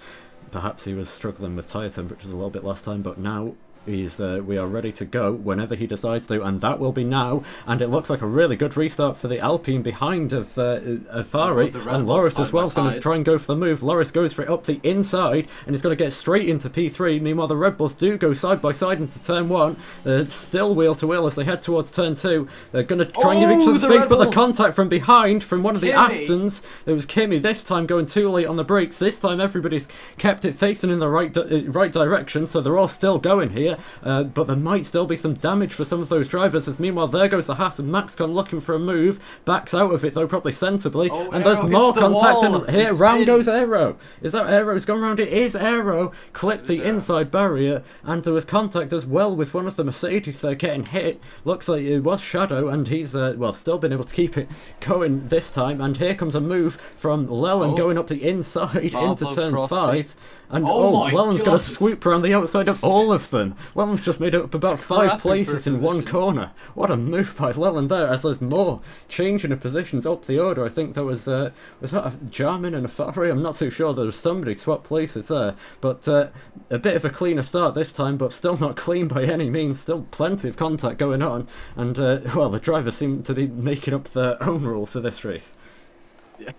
perhaps he was struggling with tyre temperatures a little bit last time, but now we are ready to go whenever he decides to, and that will be now. And it looks like a really good restart for the Alpine behind of Afari, and Loris as well is going to try and go for the move. Loris goes for it up the inside, and he's going to get straight into P3. Meanwhile, the Red Bulls do go side by side into turn 1. They're still wheel to wheel as they head towards turn 2. They're going to try and give each other space, but the contact from behind from one of the Astons, it was Kimi this time going too late on the brakes. This time everybody's kept it facing in the right direction, so they're all still going here. But there might still be some damage for some of those drivers, as meanwhile there goes the Haas, and Maxcon looking for a move, backs out of it though, probably sensibly, and there's more contact in here. Round goes Aero. Is that Aero who's gone round? It is Aero. Clipped the inside barrier, and there was contact as well with one of the Mercedes there getting hit. Looks like it was Shadow, and he's well still been able to keep it going this time. And here comes a move from Leland going up the inside into turn 5. And Leland's going to swoop around the outside of all of them. Leland's just made up about 5 places in one corner. What a move by Leland there, as there's more changing of positions up the order. I think there was that a Jarman and a Afari? I'm not too sure. There was somebody swapped places there. But a bit of a cleaner start this time, but still not clean by any means. Still plenty of contact going on. And, well, the drivers seem to be making up their own rules for this race. Yeah.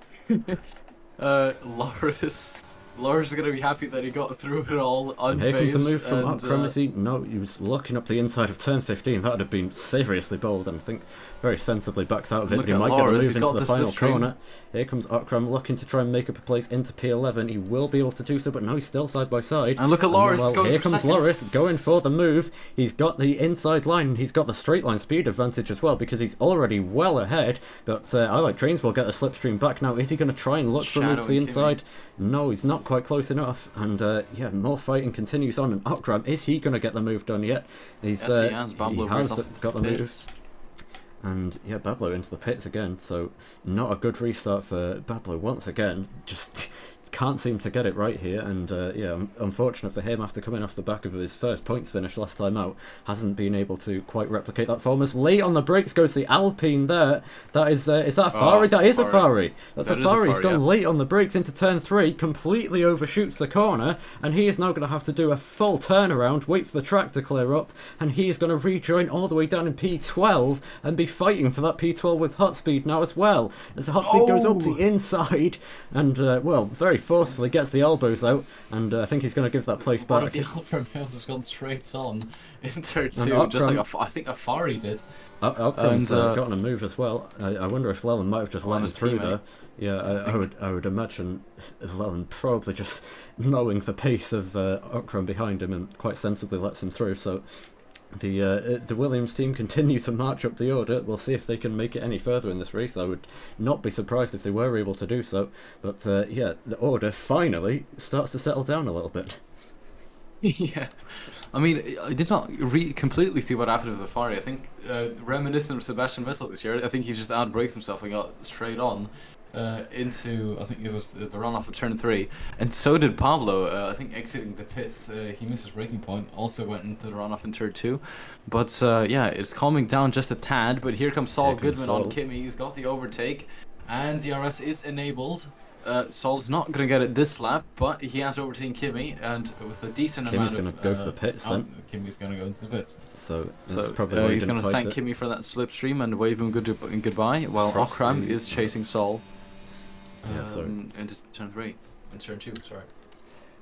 Lars is going to be happy that he got through it all unfazed. And here comes a move from Akram. No, he was looking up the inside of turn 15. That would have been seriously bold, and I think very sensibly backs out of it. But he might get a move into the final corner. Here comes Akram looking to try and make up a place into P11. He will be able to do so, but no, he's still side by side. And look at Loris. Well, here comes Loris going for the move. He's got the inside line. He's got the straight line speed advantage as well, because he's already well ahead. But I Like Trains will get a slipstream back now. Is he going to try and look for a move to the inside? No, he's not quite close enough. And yeah, more fighting continues on. And Akram, is he going to get the move done yet? He's, yes, he has. Bablo has got the move. And yeah, Bablo into the pits again, so not a good restart for Bablo once again. Just can't seem to get it right here, and yeah, unfortunate for him after coming off the back of his first points finish last time out, hasn't been able to quite replicate that form. As late on the brakes goes the Alpine there. That is that Afari? That is Afari. That's Afari. He's gone late on the brakes into turn 3, completely overshoots the corner, and he is now going to have to do a full turnaround, wait for the track to clear up, and he is going to rejoin all the way down in P12 and be fighting for that P12 with hot speed now as well. As the hot speed goes up the inside, and well, very forcefully gets the elbows out, and I think he's going to give that place back. One of the Alpha Males has gone straight on in turn 2, just like I think Afari did. Upcom's gotten a move as well. I wonder if Leland might have just let him through there. Yeah, I would imagine Leland probably just knowing the pace of Akram behind him and quite sensibly lets him through. So the Williams team continue to march up the order. We'll see if they can make it any further in this race. I would not be surprised if they were able to do so. But yeah, the order finally starts to settle down a little bit. Yeah, I mean, I did not completely see what happened with Afari. I think reminiscent of Sebastian Vettel this year. I think he's just outbraked himself and got straight on into, I think it was the runoff of turn 3, and so did Pablo. I think exiting the pits, he missed his braking point, also went into the runoff in turn 2. But yeah, it's calming down just a tad. But here comes Saul Goodman on Kimi. He's got the overtake, and the DRS is enabled. Sol's not going to get it this lap, but he has overtaken Kimi, and with a decent amount of... Kimmy's going to go for the pits then. Kimmy's going to go into the pits. So that's probably why he's going to thank Kimi for that slipstream and wave him goodbye, while Okram is chasing Sol into turn 3. In turn 2, sorry.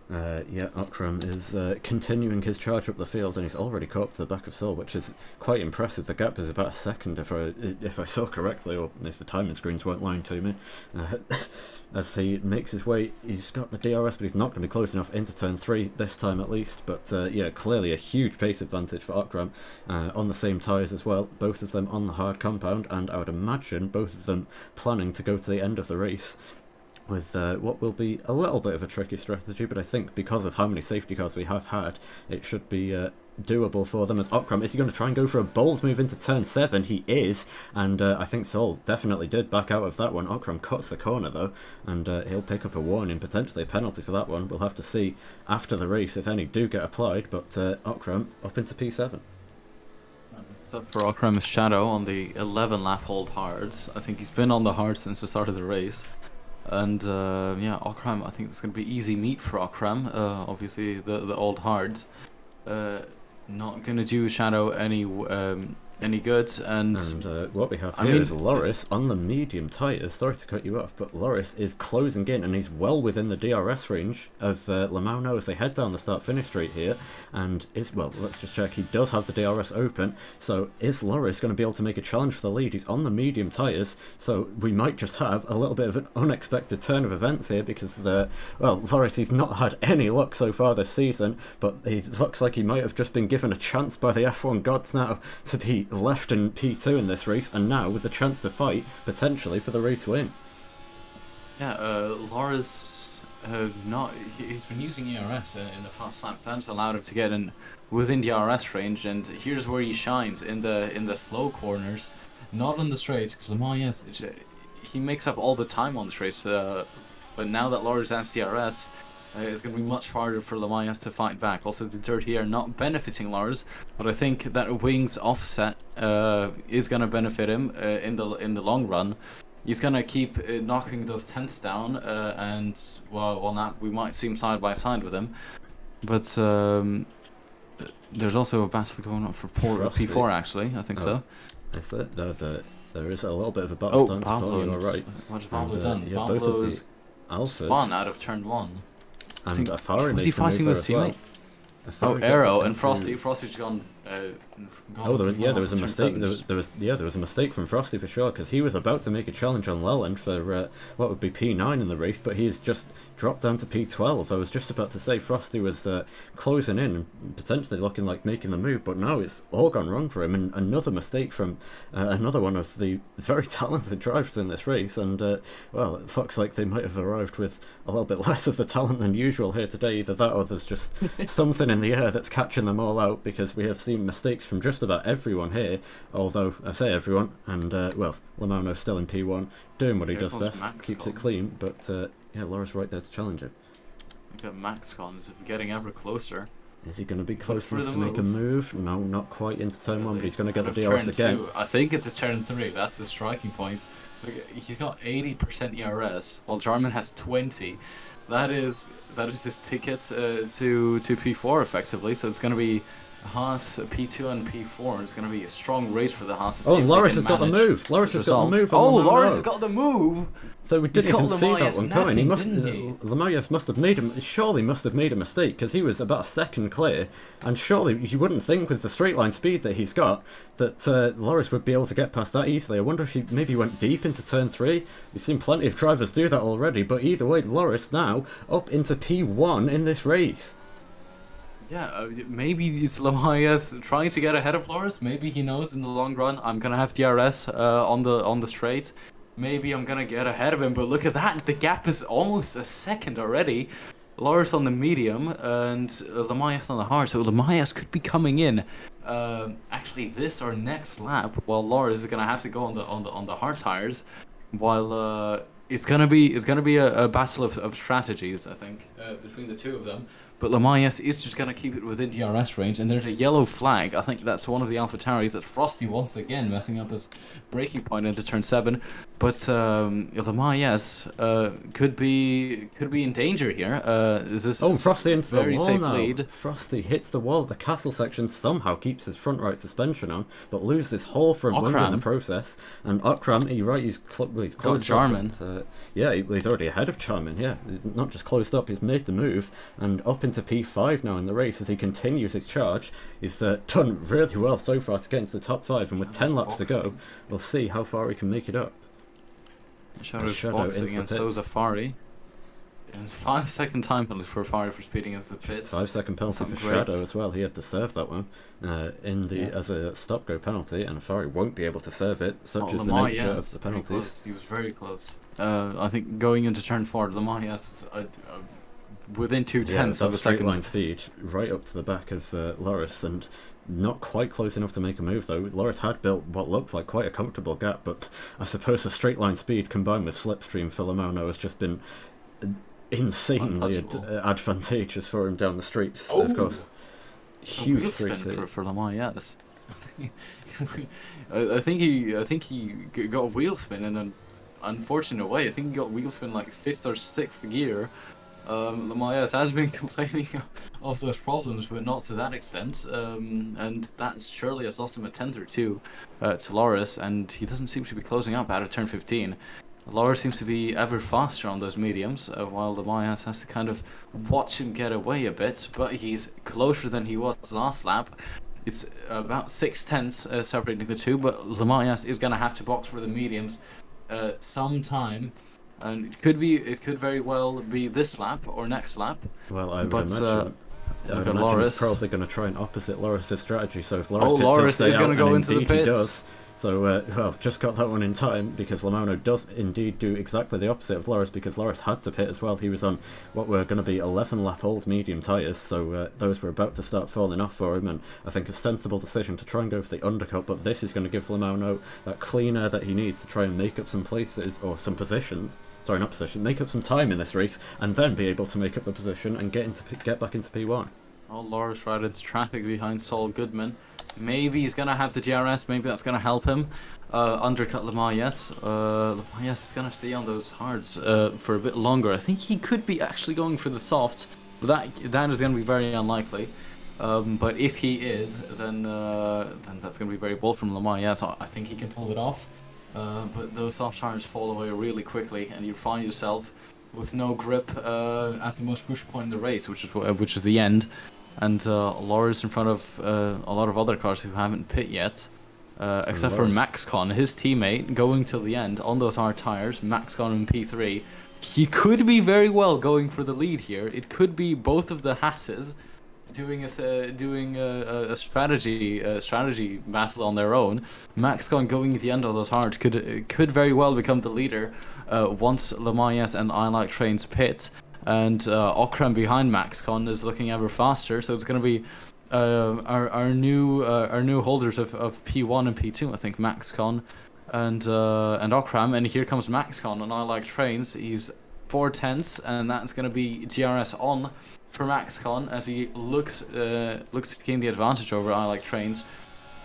Yeah, Okram is continuing his charge up the field, and he's already caught up to the back of Sol, which is quite impressive. The gap is about a second, if I saw correctly, or if the timing screens weren't lying to me. As he makes his way, he's got the DRS, but he's not going to be close enough into turn 3 this time at least. But yeah, clearly a huge pace advantage for Okram on the same tyres as well. Both of them on the hard compound, and I would imagine both of them planning to go to the end of the race with what will be a little bit of a tricky strategy, but I think because of how many safety cars we have had, it should be doable for them. As Okram, is he going to try and go for a bold move into turn 7? He is, and I think Sol definitely did back out of that one. Okram cuts the corner though, and he'll pick up a warning, potentially a penalty for that one. We'll have to see after the race if any do get applied, but Okram up into P7. Except for Okram's shadow on the 11 lap hold hards. I think he's been on the hard since the start of the race. And yeah, Okram, I think it's going to be easy meat for Okram. Obviously, the old hards. Not going to do Shadow any good. And what we have here is Lrc on the medium tyres. Sorry to cut you off, but Lrc is closing in, and he's well within the DRS range of Lamau as they head down the start-finish straight here. And well, let's just check. He does have the DRS open, so is Lrc going to be able to make a challenge for the lead? He's on the medium tyres, so we might just have a little bit of an unexpected turn of events here, because well, Lrc, he's not had any luck so far this season, but he looks like he might have just been given a chance by the F1 gods now to be left in P2 in this race, and now with the chance to fight potentially for the race win. Yeah, Lrc he's been using ERS in the past laps. That's allowed him to get in within the RS range, and here's where he shines in the slow corners, not on the straights, because Lamar, he makes up all the time on the straights, but now that Lrc has DRS, it's going to be much harder for Lamayas to fight back. Also, the dirt here not benefiting Lrc, but I think that wings offset is going to benefit him in the long run. He's going to keep knocking those tenths down, and well, not we might see him side by side with him. But there's also a battle going on for P4 actually. I think so. Is it? There is a little bit of a battle stand. Pablo, you're right. What has Pablo done? Yeah, Pablo's Alphas spun out of turn 1. And Afari was he fighting with his teammate? Well. Arrow and Frosty's gone. There was a mistake. There was a mistake from Frosty for sure, because he was about to make a challenge on Leland for what would be P9 in the race, but he's just dropped down to P12. I was just about to say Frosty was closing in and potentially looking like making the move, but now it's all gone wrong for him. And another mistake from another one of the very talented drivers in this race. And well, it looks like they might have arrived with a little bit less of the talent than usual here today. Either that or there's just something in the air that's catching them all out, because we have seen mistakes from just about everyone here, although I say everyone, and well, Lamauno's still in P1 doing what he does best, keeps it clean, but yeah, Laura's right there to challenge him. Look at Maxcons getting ever closer. Is he going to be close enough to make a move? No, not quite into turn 1, but he's going to get the DRS again. I think it's a turn 3, that's the striking point. Look, he's got 80% ERS, while Jarman has 20. That is his ticket to P4 effectively, so it's going to be Haas P2 and P4. It's going to be a strong race for the Haas. Oh, Lrc has got the move. Lrc has got the move. Oh, Lrc has got the move. So we didn't even see that one coming. Lamayas must have made a mistake, because he was about a second clear, and surely you wouldn't think with the straight line speed that he's got that Lrc would be able to get past that easily. I wonder if he maybe went deep into turn 3. We've seen plenty of drivers do that already, but either way, Lrc now up into P1 in this race. Yeah, maybe it's Lamayas trying to get ahead of Lrc. Maybe he knows in the long run I'm gonna have DRS on the straight. Maybe I'm gonna get ahead of him, but look at that, the gap is almost a second already. Lrc on the medium and Lamayas on the hard, so Lamayas could be coming in actually this or next lap, while Lrc is gonna have to go on the hard tires, while it's gonna be a battle of strategies, I think, between the two of them. But Lamayas is just going to keep it within DRS range, and there's a yellow flag. I think that's one of the AlphaTauris that Frosty once again messing up his braking point into turn 7. But Lamar, yes, could be in danger here. Is this Frosty into the very wall safe now. lead? Frosty hits the wall. The castle section somehow keeps his front right suspension on, but loses whole front wing in the process. And Okram, he's closed got Jarman. He's already ahead of Jarman. Yeah, not just closed up, he's made the move and up into P5 now in the race as he continues his charge. He's done really well so far to get into the top 5, and with 10 laps to go, we'll see how far he can make it up. Shadow's boxing, and so is Afari. And 5-second time penalty for Afari for speeding into the pits. 5-second penalty for Shadow as well. He had to serve that one as a stop-go penalty, and Afari won't be able to serve it, such is the nature of the penalties. He was very close. I think going into turn 4, Lamar was within 0.2 of a second. Straight line speed right up to the back of Lrc, and not quite close enough to make a move though. Lrc had built what looked like quite a comfortable gap, but I suppose the straight line speed combined with slipstream for Lamauno has just been insanely advantageous for him down the streets. Of course, huge street for Lamar. Yes, I think he got a wheel spin in an unfortunate way. I think he got wheel spin like 5th or 6th gear. Lamar has been complaining of those problems, but not to that extent. And that surely has lost him a tenth or two to Lrc, and he doesn't seem to be closing up out of turn 15. Lrc seems to be ever faster on those mediums, while Lamar has to kind of watch him get away a bit, but he's closer than he was last lap. It's about 0.6 separating the two, but Lamar is going to have to box for the mediums sometime. And it could very well be this lap or next lap. Well, I would imagine he's probably going to try and opposite Lrc's strategy. So if Lrc is going to go into the pits. He does. So, just got that one in time, because Lamauno does indeed do exactly the opposite of Lrc, because Lrc had to pit as well. He was on what were going to be 11-lap-old medium tyres, so those were about to start falling off for him, and I think a sensible decision to try and go for the undercut, but this is going to give Lamauno that clean air that he needs to try and make up some places, or some positions. Sorry, not position. Make up some time in this race, and then be able to make up the position and get back into P1. Oh, Lrc right into traffic behind Saul Goodman. Maybe he's going to have the DRS, maybe that's going to help him. Undercut Lamar, yes. Lamar, is going to stay on those hards for a bit longer. I think he could be actually going for the softs, but that is going to be very unlikely. But if he is, then that's going to be very bold from Lamar. Yes, I think he can pull it off. But those soft tires fall away really quickly, and you find yourself with no grip at the most crucial point in the race, which is the end. And Lrc in front of a lot of other cars who haven't pit yet, except for MaxCon, his teammate, going till the end on those hard tires. MaxCon in P3, he could be very well going for the lead here. It could be both of the Hasses doing a strategy battle on their own. MaxCon going at the end of those hards could very well become the leader once Lamar and I Like Trains pit. And Okram behind MaxCon is looking ever faster, so it's going to be our new holders of P1 and P2. I think MaxCon and Okram, and here comes MaxCon on I Like Trains. He's 4/10, and that's going to be DRS on for MaxCon as he looks to gain the advantage over I Like Trains.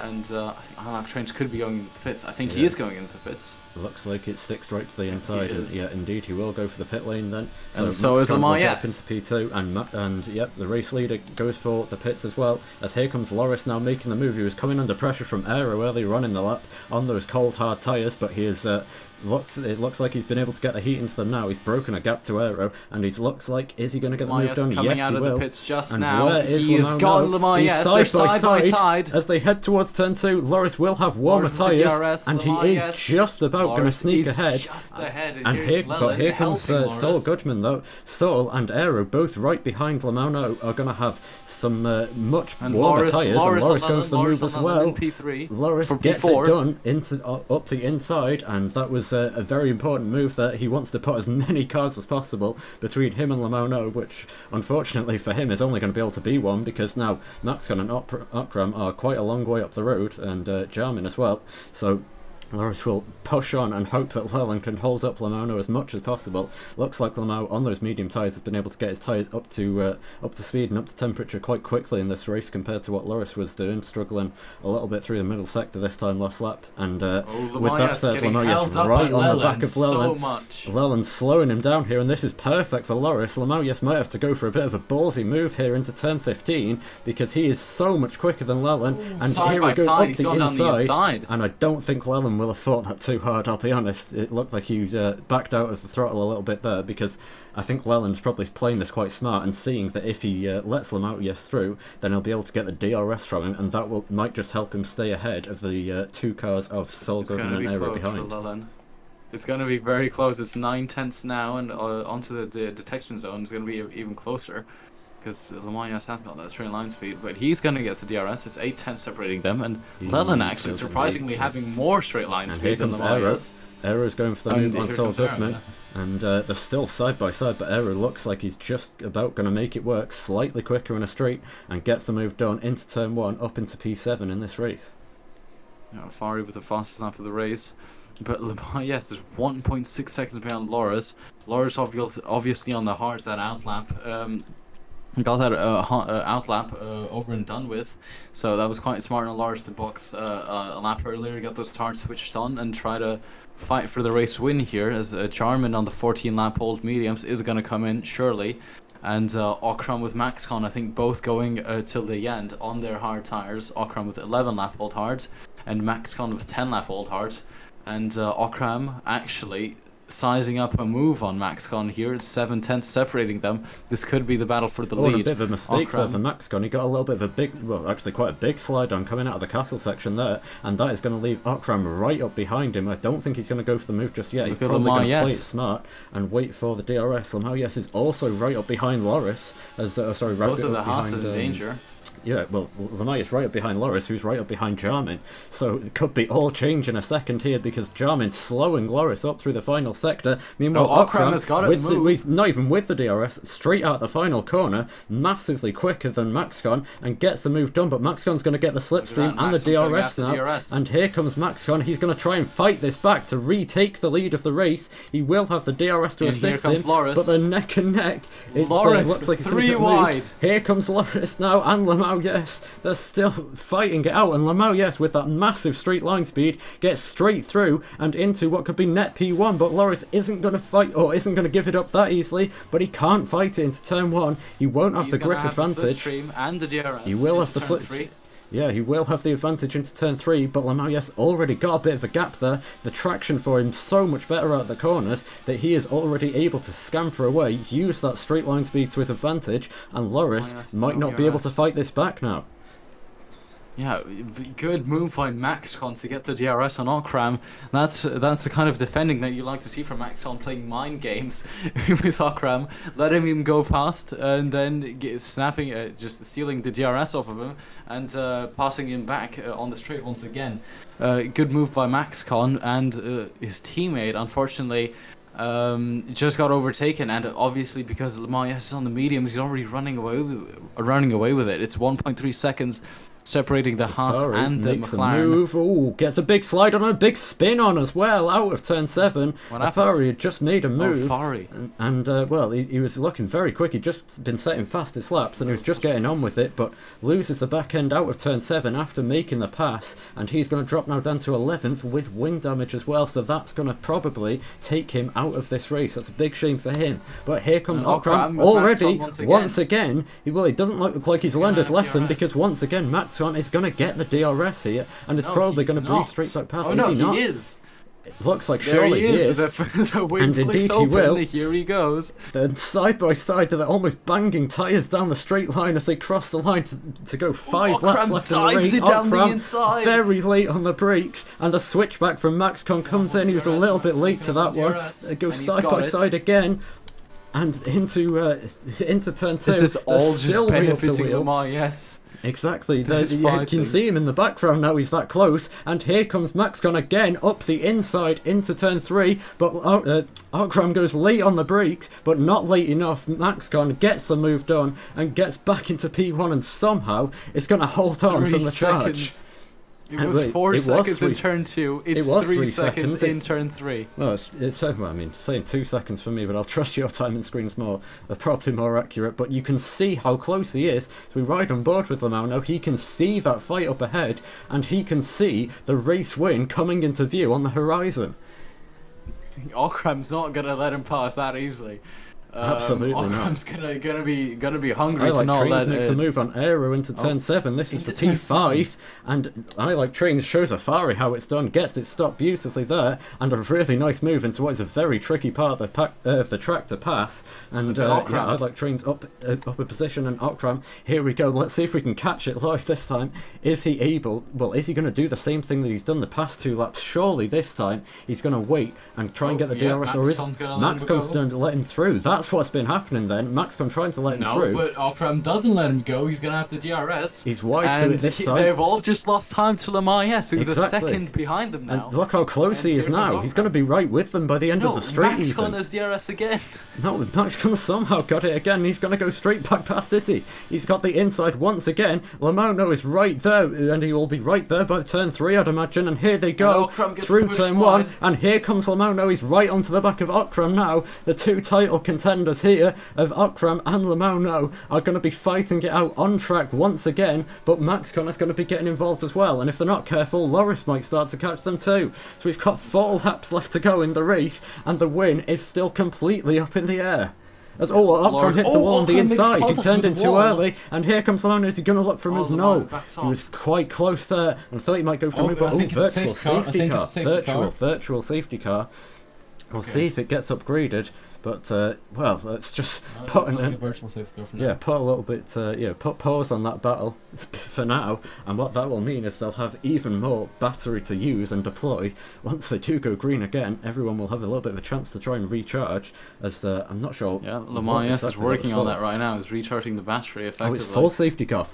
And I think I Like Trains could be going into the pits. I think he is going into the pits. Looks like it sticks right to the inside. Yeah, indeed, he will go for the pit lane then. And so is Lamar, up into P2, and yep, the race leader goes for the pits as well. As here comes Lrc now making the move. He was coming under pressure from Aero earlier on in the lap on those cold hard tyres, but he is it looks like he's been able to get the heat into them now. He's broken a gap to Aero, and he looks like, is he going to get the move done? Coming yes, out he of will. The pits just and now. He's got Lamar, they're side by side. As they head towards turn 2, Lrc will have warmer tyres, and he is just about going to sneak ahead. Just ahead, and here comes Saul Goodman though. Saul and Aero, both right behind Lamauno, are going to have some much warmer tyres, and Lrc going for the move as well. Lrc gets it done up the inside, and that was a very important move that he wants to put as many cars as possible between him and Lamauno, which unfortunately for him is only going to be able to be one, because now MaxCon and Okram are quite a long way up the road, and Jarman as well. So Lrc will push on and hope that Leland can hold up Lamona as much as possible. Looks like Lamau on those medium tyres has been able to get his tyres up to speed and up to temperature quite quickly in this race compared to what Lrc was doing, struggling a little bit through the middle sector this time last lap. And with that said, Lamau right on the back of Leland. Leland's slowing him down here, and this is perfect for Lrc. Lamau might have to go for a bit of a ballsy move here into turn 15 because he is so much quicker than Leland. And here we go up the inside, and I don't think Leland will have thought that too hard, I'll be honest. It looked like he backed out of the throttle a little bit there, because I think Leland's probably playing this quite smart and seeing that if he lets Lamau through, then he'll be able to get the DRS from him, and that might just help him stay ahead of the two cars of Solgren and Aero behind. It's going to be very close. It's 9/10 now, and onto the detection zone is going to be even closer, because Lamau has got that straight line speed, but he's going to get the DRS. It's 8/10 separating them, and Leland actually surprisingly having more straight line speed than Lamau. Aero's going for the move on Solgren, and they're still side by side, but Aero looks like he's just about going to make it work, slightly quicker in a straight, and gets the move done into turn 1, up into P7 in this race. Yeah, Fari with the fastest lap of the race. But Lamau, yes, is 1.6 seconds behind Lrc. Lrc obviously on the hard that outlap. Got that outlap over and done with, so that was quite smart on Lrc to box a lap earlier, get those tires switched on, and try to fight for the race win here, as Jarman on the 14 lap old mediums is going to come in surely, and Okram with Maxcon, I think both going till the end on their hard tires. Okram with 11 lap old hards and Maxcon with 10 lap old hards, and Okram actually sizing up a move on Maxcon here. It's 7/10 separating them. This could be the battle for the lead. A bit of a mistake there for Maxcon. He got a little bit of a big, well, actually quite a big slide on coming out of the castle section there, and that is going to leave Okram right up behind him. I don't think he's going to go for the move just yet. He's probably going to play it smart and wait for the DRS. Lamau is also right up behind Lrc. Both of the Haas is in danger. Yeah, well, Lamau is right up behind Lrc, who's right up behind Jarman. So it could be all change in a second here, because Jarman's slowing Lrc up through the final sector. Meanwhile, Okram has got it not even with the DRS, straight out the final corner, massively quicker than Maxcon, and gets the move done. But Maxcon's going to get the slipstream and the DRS now. And here comes Maxcon. He's going to try and fight this back to retake the lead of the race. He will have the DRS to assist him, but they're neck and neck. Lrc looks like 3 wide. Here comes Lrc now, and Lamau, they're still fighting it out, and Lamau, with that massive straight line speed, gets straight through and into what could be net P1, but Lrc isn't going to fight, or isn't going to give it up that easily, but he can't fight it into turn 1. He won't have the grip advantage. And the DRS. He will have the slipstream. Yeah, he will have the advantage into turn 3, but Lamau, already got a bit of a gap there. The traction for him so much better out the corners that he is already able to scamper away, use that straight line speed to his advantage, and Lrc might not be able to fight this back now. Yeah, good move by Maxcon to get the DRS on Okram. That's the kind of defending that you like to see from Maxcon, playing mind games with Okram, letting him go past, and then just stealing the DRS off of him, and passing him back on the straight once again. Good move by Maxcon, and his teammate, unfortunately, just got overtaken, and obviously because Lamau is on the mediums, he's already running away with it. It's 1.3 seconds separating the Haas and the McLaren. Move. Ooh, gets a big slide on, a big spin on as well, out of turn 7. Fari had just made a move. And well, he was looking very quick. He'd just been setting fastest laps, and he was just getting on with it, but loses the back end out of turn 7 after making the pass, and he's going to drop now down to 11th with wing damage as well, so that's going to probably take him out of this race. That's a big shame for him. But here comes Okram already, once again. He doesn't look like he's learned his lesson, because once again, Maxcon is going to get the DRS here, and it's probably going to breeze straight back past. He is. It looks like surely he is. And indeed he will. Here he goes. Then side by side, they're almost banging tyres down the straight line as they cross the line to go 5 laps left in the race. Okram very late on the brakes, and the switchback from Maxcon comes in. He was a little bit late to that one. It goes side by side again. And into turn 2. This is all just benefiting Lamau, yes. Exactly, you can see him in the background now, he's that close, and here comes Maxcon again up the inside into turn 3, but Okram goes late on the brakes, but not late enough. Maxcon gets the move done and gets back into P1, and somehow it's going to hold on from the charge. It was 4 seconds in turn 2. It's it was 3 3 seconds in turn 3. Well, well, I mean, saying 2 seconds for me, but I'll trust your timing screens more. They're probably more accurate, but you can see how close he is. So we ride on board with Lamau now. He can see that fight up ahead, and he can see the race win coming into view on the horizon. Okram's not gonna let him pass that easily. Absolutely Okram's not. gonna be hungry I like to not Trains let makes a move on Aero into turn 7. This is for P5, and I like Trains shows Afari how it's done, gets it stopped beautifully there, and a really nice move into what is a very tricky part of the track to pass. And yeah, I like Trains up a position, and Okram, here we go. Let's see if we can catch it live this time. Is he able? Well, is he going to do the same thing that he's done the past 2 laps? Surely this time he's going to wait and try and get the DRS, or is Maxcon's going to let him through? That's what's been happening then. Maxcon trying to let him through. No, but Okram doesn't let him go. He's going to have the DRS. He's wise to it this time. They've all just lost time to Lrc, who's a Exactly. second behind them now. And look how close he is now. He's going to be right with them by the end of the straight. Maxcon has DRS again. No, Maxcon somehow got it again. He's going to go straight back past Issy. He's got the inside once again. Lamau is right there, and he will be right there by turn 3, I'd imagine. And here they go through turn 1, and here comes Lamau. He's right onto the back of Okram now. The 2 title contenders here of Okram and Lamau are going to be fighting it out on track once again, but Maxcon is going to be getting involved as well, and if they're not careful, Lrc might start to catch them too. So we've got 4 laps left to go in the race, and the win is still completely up in the air. As Okram hits the wall on the inside, he turned in too early, and here comes Lamau. Is he going to look for a move? No, he was quite close there, and I thought he might go for a move, but virtual safety car. We'll see if it gets upgraded. But well, let's just put a virtual safety car for now. Yeah, put a little bit, put pause on that battle for now. And what that will mean is they'll have even more battery to use and deploy. Once they do go green again, everyone will have a little bit of a chance to try and recharge. As I'm not sure. Yeah, Lrc is working on that right now. He's recharging the battery effectively. Oh, it's full safety car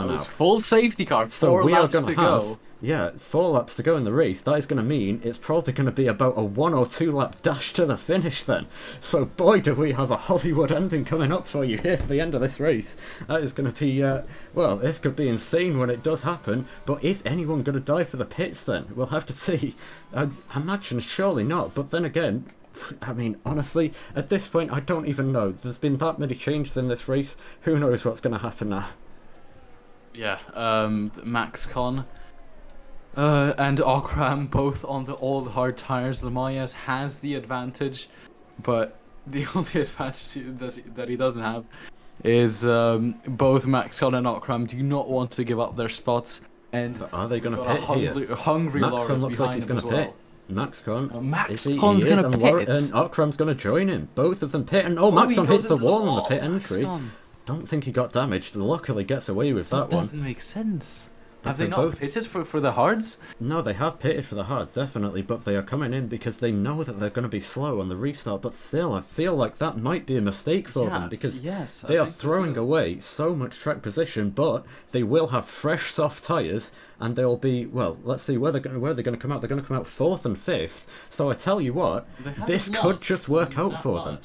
now. It's full safety car. So we are going to have. Yeah, 4 laps to go in the race. That is going to mean it's probably going to be about a 1 or 2 lap dash to the finish then. So boy, do we have a Hollywood ending coming up for you here for the end of this race. That is going to be, well, this could be insane when it does happen, but is anyone going to die for the pits then? We'll have to see. I imagine surely not, but then again, I mean, honestly, at this point, I don't even know. There's been that many changes in this race. Who knows what's going to happen now? Yeah, Maxcon and Okram both on the old hard tires. Lrc has the advantage, but the only advantage that he doesn't have is both Maxcon and Okram do not want to give up their spots. And so are they going to pit here? Hungry Maxcon looks like he's going to pit. Maxcon's going to pit. And Okram's going to join him. Both of them pit. And Maxcon hits the wall on the pit entry. Don't think he got damaged. Luckily gets away with that one. That doesn't make sense. Have they not pitted for the hards? No, they have pitted for the hards, definitely, but they are coming in because they know that they're going to be slow on the restart. But still, I feel like that might be a mistake for them because they are throwing away so much track position, but they will have fresh, soft tyres, and they'll be, well, let's see where they're going to come out. They're going to come out 4th and 5th, so I tell you what, this could just work out for them.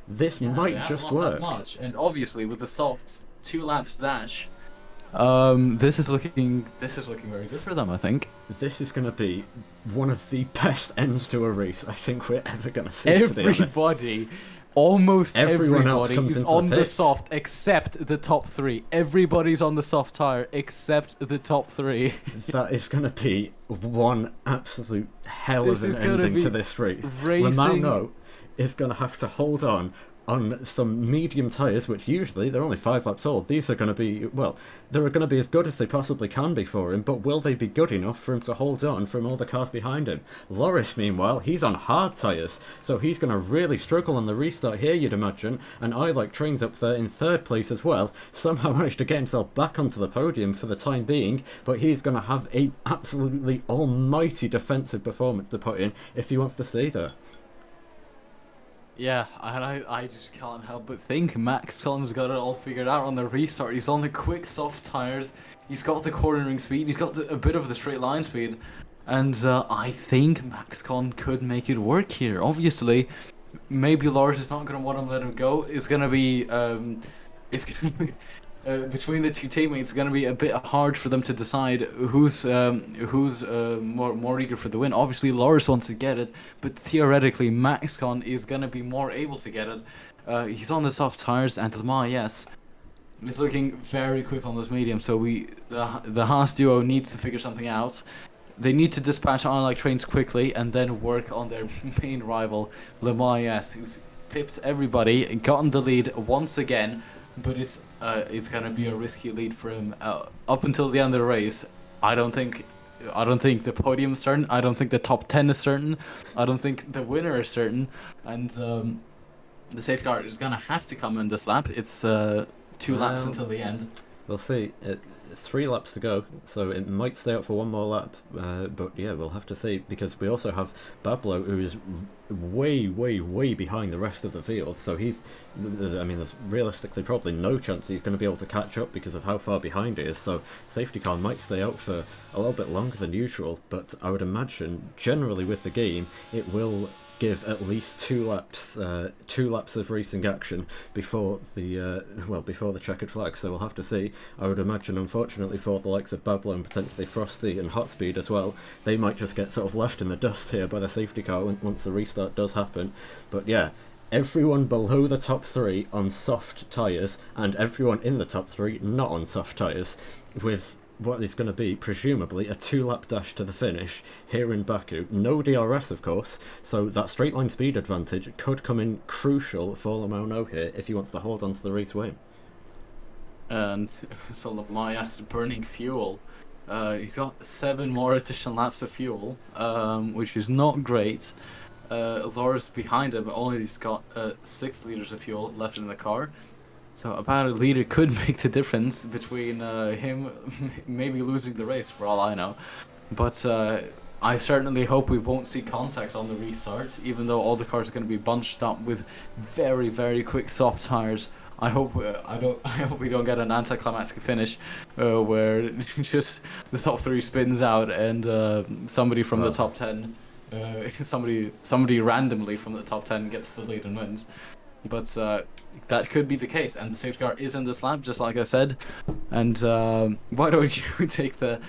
This might just work. And obviously, with the softs, 2 laps dash, this is looking very good for them, I think. This is going to be one of the best ends to a race I think we're ever going to see. Almost everyone everybody is on the soft except the top 3. Everybody's on the soft tire except the top 3. That is going to be one absolute hell of an ending to this race. Lamau is going to have to hold on some medium tyres, which usually they're only 5 laps old. These are going to be, well, they're going to be as good as they possibly can be for him, but will they be good enough for him to hold on from all the cars behind him? Lrc, meanwhile, he's on hard tyres, so he's going to really struggle on the restart here, you'd imagine, and I like Trains up there in 3rd place as well, somehow managed to get himself back onto the podium for the time being, but he's going to have a absolutely almighty defensive performance to put in if he wants to stay there. Yeah, and I just can't help but think Maxcon's got it all figured out on the restart. He's on the quick soft tires, he's got the cornering speed, he's got a bit of the straight line speed, and I think Maxcon could make it work here. Obviously, maybe Lrc is not going to want to let him go. It's going to be between the two teammates, it's going to be a bit hard for them to decide who's more eager for the win. Obviously, Lrc wants to get it, but theoretically, MaxCon is going to be more able to get it. He's on the soft tires, and Lrc is looking very quick on those mediums. So the Haas duo needs to figure something out. They need to dispatch unlike trains quickly and then work on their main rival, Lrc, who's pipped everybody and gotten the lead once again. But it's gonna be a risky lead for him up until the end of the race. I don't think the podium is certain. I don't think the top 10 is certain. I don't think the winner is certain. And the safety car is gonna have to come in this lap. It's 2 laps until the end. We'll see. 3 laps to go, so it might stay up for 1 more lap. But yeah, we'll have to see, because we also have Bablo, who is way behind the rest of the field. So he's, I mean, there's realistically probably no chance he's going to be able to catch up because of how far behind he is. So safety car might stay out for a little bit longer than usual. But I would imagine, generally with the game, it will give at least 2 laps of racing action before the checkered flag. So we'll have to see. I would imagine, unfortunately for the likes of Bablo and potentially Frosty and Hotspeed as well, they might just get sort of left in the dust here by the safety car once the restart does happen. But yeah, everyone below the top 3 on soft tyres and everyone in the top 3 not on soft tyres, with what is going to be, presumably, a 2-lap dash to the finish here in Baku. No DRS, of course, so that straight line speed advantage could come in crucial for Lrc here if he wants to hold on to the race win. And so Lrc is burning fuel. He's got 7 more additional laps of fuel, which is not great. Lrc's behind him, only he's got 6 liters of fuel left in the car. So about a liter could make the difference between him maybe losing the race, for all I know. But I certainly hope we won't see contact on the restart, even though all the cars are going to be bunched up with very quick soft tires. I hope we don't get an anticlimactic finish where just the top 3 spins out and somebody from the top 10, somebody randomly from the top 10 gets the lead and wins. But that could be the case, and the safety car is in this lap, just like I said. And why don't you take the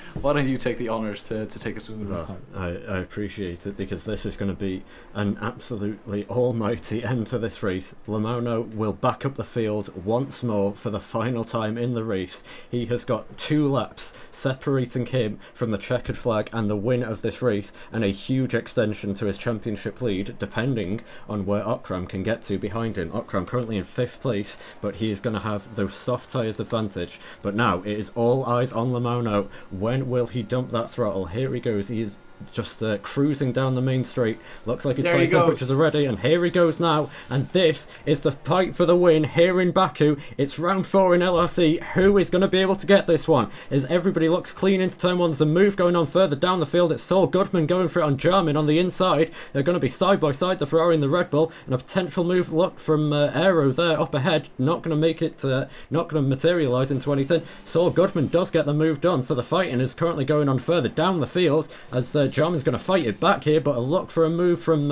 honors to take us through the restart? I appreciate it, because this is going to be an absolutely almighty end to this race. Lrc will back up the field once more for the final time in the race. He has got 2 laps separating him from the checkered flag and the win of this race, and a huge extension to his championship lead, depending on where Okram can get to behind him. Okram currently in 5th place, but he is going to have those soft tyres advantage. But now it is all eyes on Lrc. When will he dump that throttle? Here he goes. He is just cruising down the main straight. Looks like his tyre temperatures are ready, and here he goes now. And this is the fight for the win here in Baku. It's round 4 in LRC. Who is going to be able to get this one? As everybody looks clean into turn 1, there's a move going on further down the field. It's Saul Goodman going for it on Jarmin on the inside. They're going to be side by side, the Ferrari and the Red Bull, and a potential move look from Aero there up ahead. Not going to make it, not going to materialise into anything. Saul Goodman does get the move done, so the fighting is currently going on further down the field as Jarman's going to fight it back here, but a look for a move from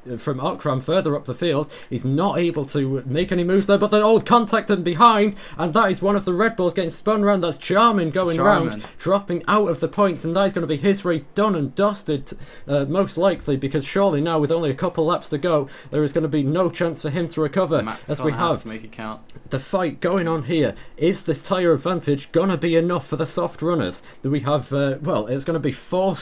Okram further up the field. He's not able to make any moves there, but the old contact and behind, and that is one of the Red Bulls getting spun around. That's Jarman going round, dropping out of the points, and that is going to be his race done and dusted, most likely, because surely now with only a couple laps to go, there is going to be no chance for him to recover. As we have to make it count. The fight going on here. Is this tyre advantage going to be enough for the soft runners? Do we have, well, it's going to be 4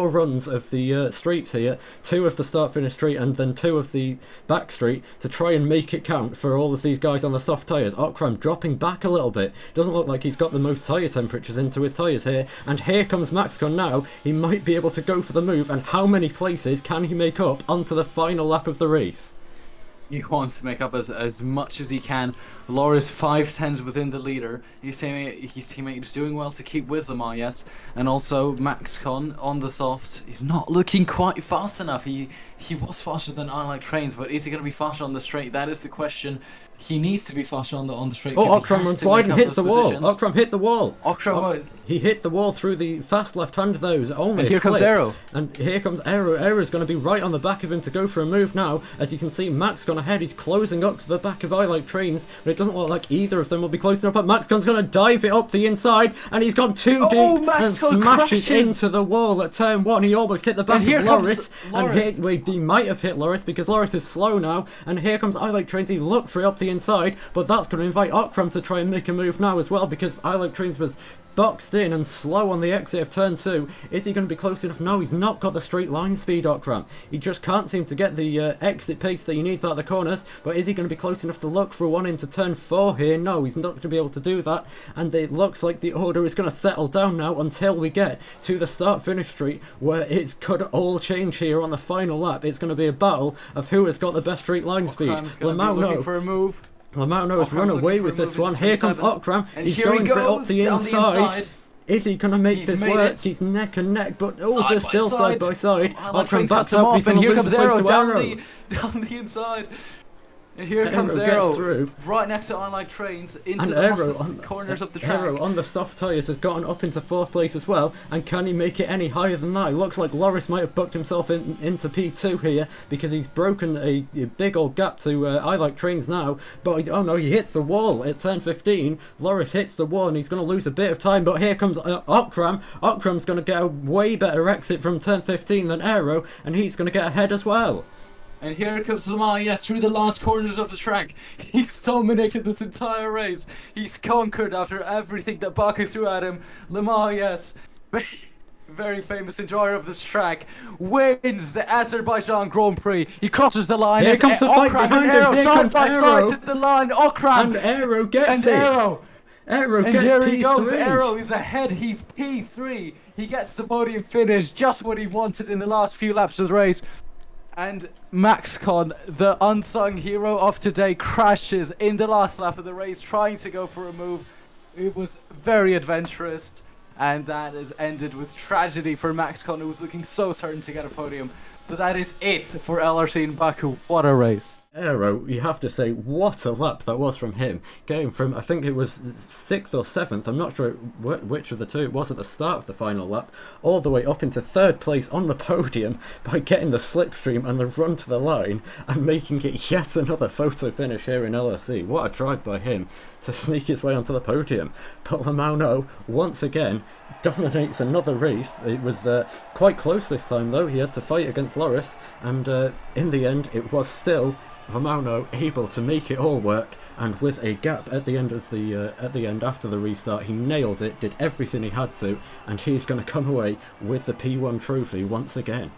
runs of the straights here, 2 of the start-finish straight and then 2 of the back straight to try and make it count for all of these guys on the soft tyres. Okram dropping back a little bit. Doesn't look like he's got the most tyre temperatures into his tyres here. And here comes MaxCon now. He might be able to go for the move, and how many places can he make up onto the final lap of the race? He wants to make up as much as he can. Lrc's 5/10s within the leader. His teammate is doing well to keep with Lamar, yes. And also MaxCon on the soft. He's not looking quite fast enough. He was faster than Unlike Trains, but is he going to be faster on the straight? That is the question. He needs to be faster on the straight. Oh, Okram runs wide and hits the wall. Okram hit the wall. He hit the wall through the fast left-hand though. Only And here comes clip. Aero. And here comes Aero. Aero's going to be right on the back of him to go for a move now. As you can see, Max gone ahead. He's closing up to the back of I Like Trains, but it doesn't look like either of them will be close enough. But Maxcon's going to dive it up the inside, and he's gone too deep and smashes into the wall at turn 1. He almost hit the back of Lrc. And he might have hit Lrc because Lrc is slow now. And here comes I Like Trains. He looked for it up the inside, but that's going to invite Okram to try and make a move now as well, because I Like Trains was boxed in and slow on the exit of turn 2. Is he going to be close enough? No, he's not got the straight line speed, Okram. He just can't seem to get the exit pace that he needs out of the corners. But is he going to be close enough to look for one into turn 4 here? No, he's not going to be able to do that. And it looks like the order is going to settle down now until we get to the start-finish street, where it could all change here on the final lap. It's going to be a battle of who has got the best straight line speed. Lamau looking for a move. Lamau has run away with this one. Here comes Okram. He's going for it up the inside. Is he going to make this work? He's neck and neck, but they're still side by side. Okram backs up, and here comes Aero down the inside. And here comes Aero, right next to I Like Trains, into the corners of the track. Aero on the soft tyres has gotten up into 4th place as well, and can he make it any higher than that? It looks like Lrc might have bucked himself into P2 here, because he's broken a big old gap to I Like Trains now. But oh no, he hits the wall at turn 15. Lrc hits the wall and he's going to lose a bit of time, but here comes Okram. Okram's going to get a way better exit from turn 15 than Aero, and he's going to get ahead as well. And here comes Lamar, yes, through the last corners of the track. He's dominated this entire race. He's conquered after everything that Baku threw at him. Lamar, yes, very famous enjoyer of this track, wins the Azerbaijan Grand Prix. He crosses the line. Here comes the fight behind him. Here comes Aero. Side to the line. Okram. And Aero gets it. Aero gets here P3. He goes. Aero is ahead. He's P3. He gets the podium finish, just what he wanted in the last few laps of the race. And Maxcon, the unsung hero of today, crashes in the last lap of the race, trying to go for a move. It was very adventurous, and that has ended with tragedy for Maxcon, who was looking so certain to get a podium. But that is it for Lrc in Baku. What a race. Aero, you have to say, what a lap that was from him. Getting from, I think it was 6th or 7th, I'm not sure which of the two it was at the start of the final lap, all the way up into 3rd place on the podium by getting the slipstream and the run to the line and making it yet another photo finish here in Lrc. What a drive by him to sneak his way onto the podium. But Lamau, once again, dominates another race. It was quite close this time though. He had to fight against Lrc, and in the end it was still Lamau able to make it all work, and with a gap at the end of the after the restart, he nailed it, did everything he had to, and he's going to come away with the P1 trophy once again.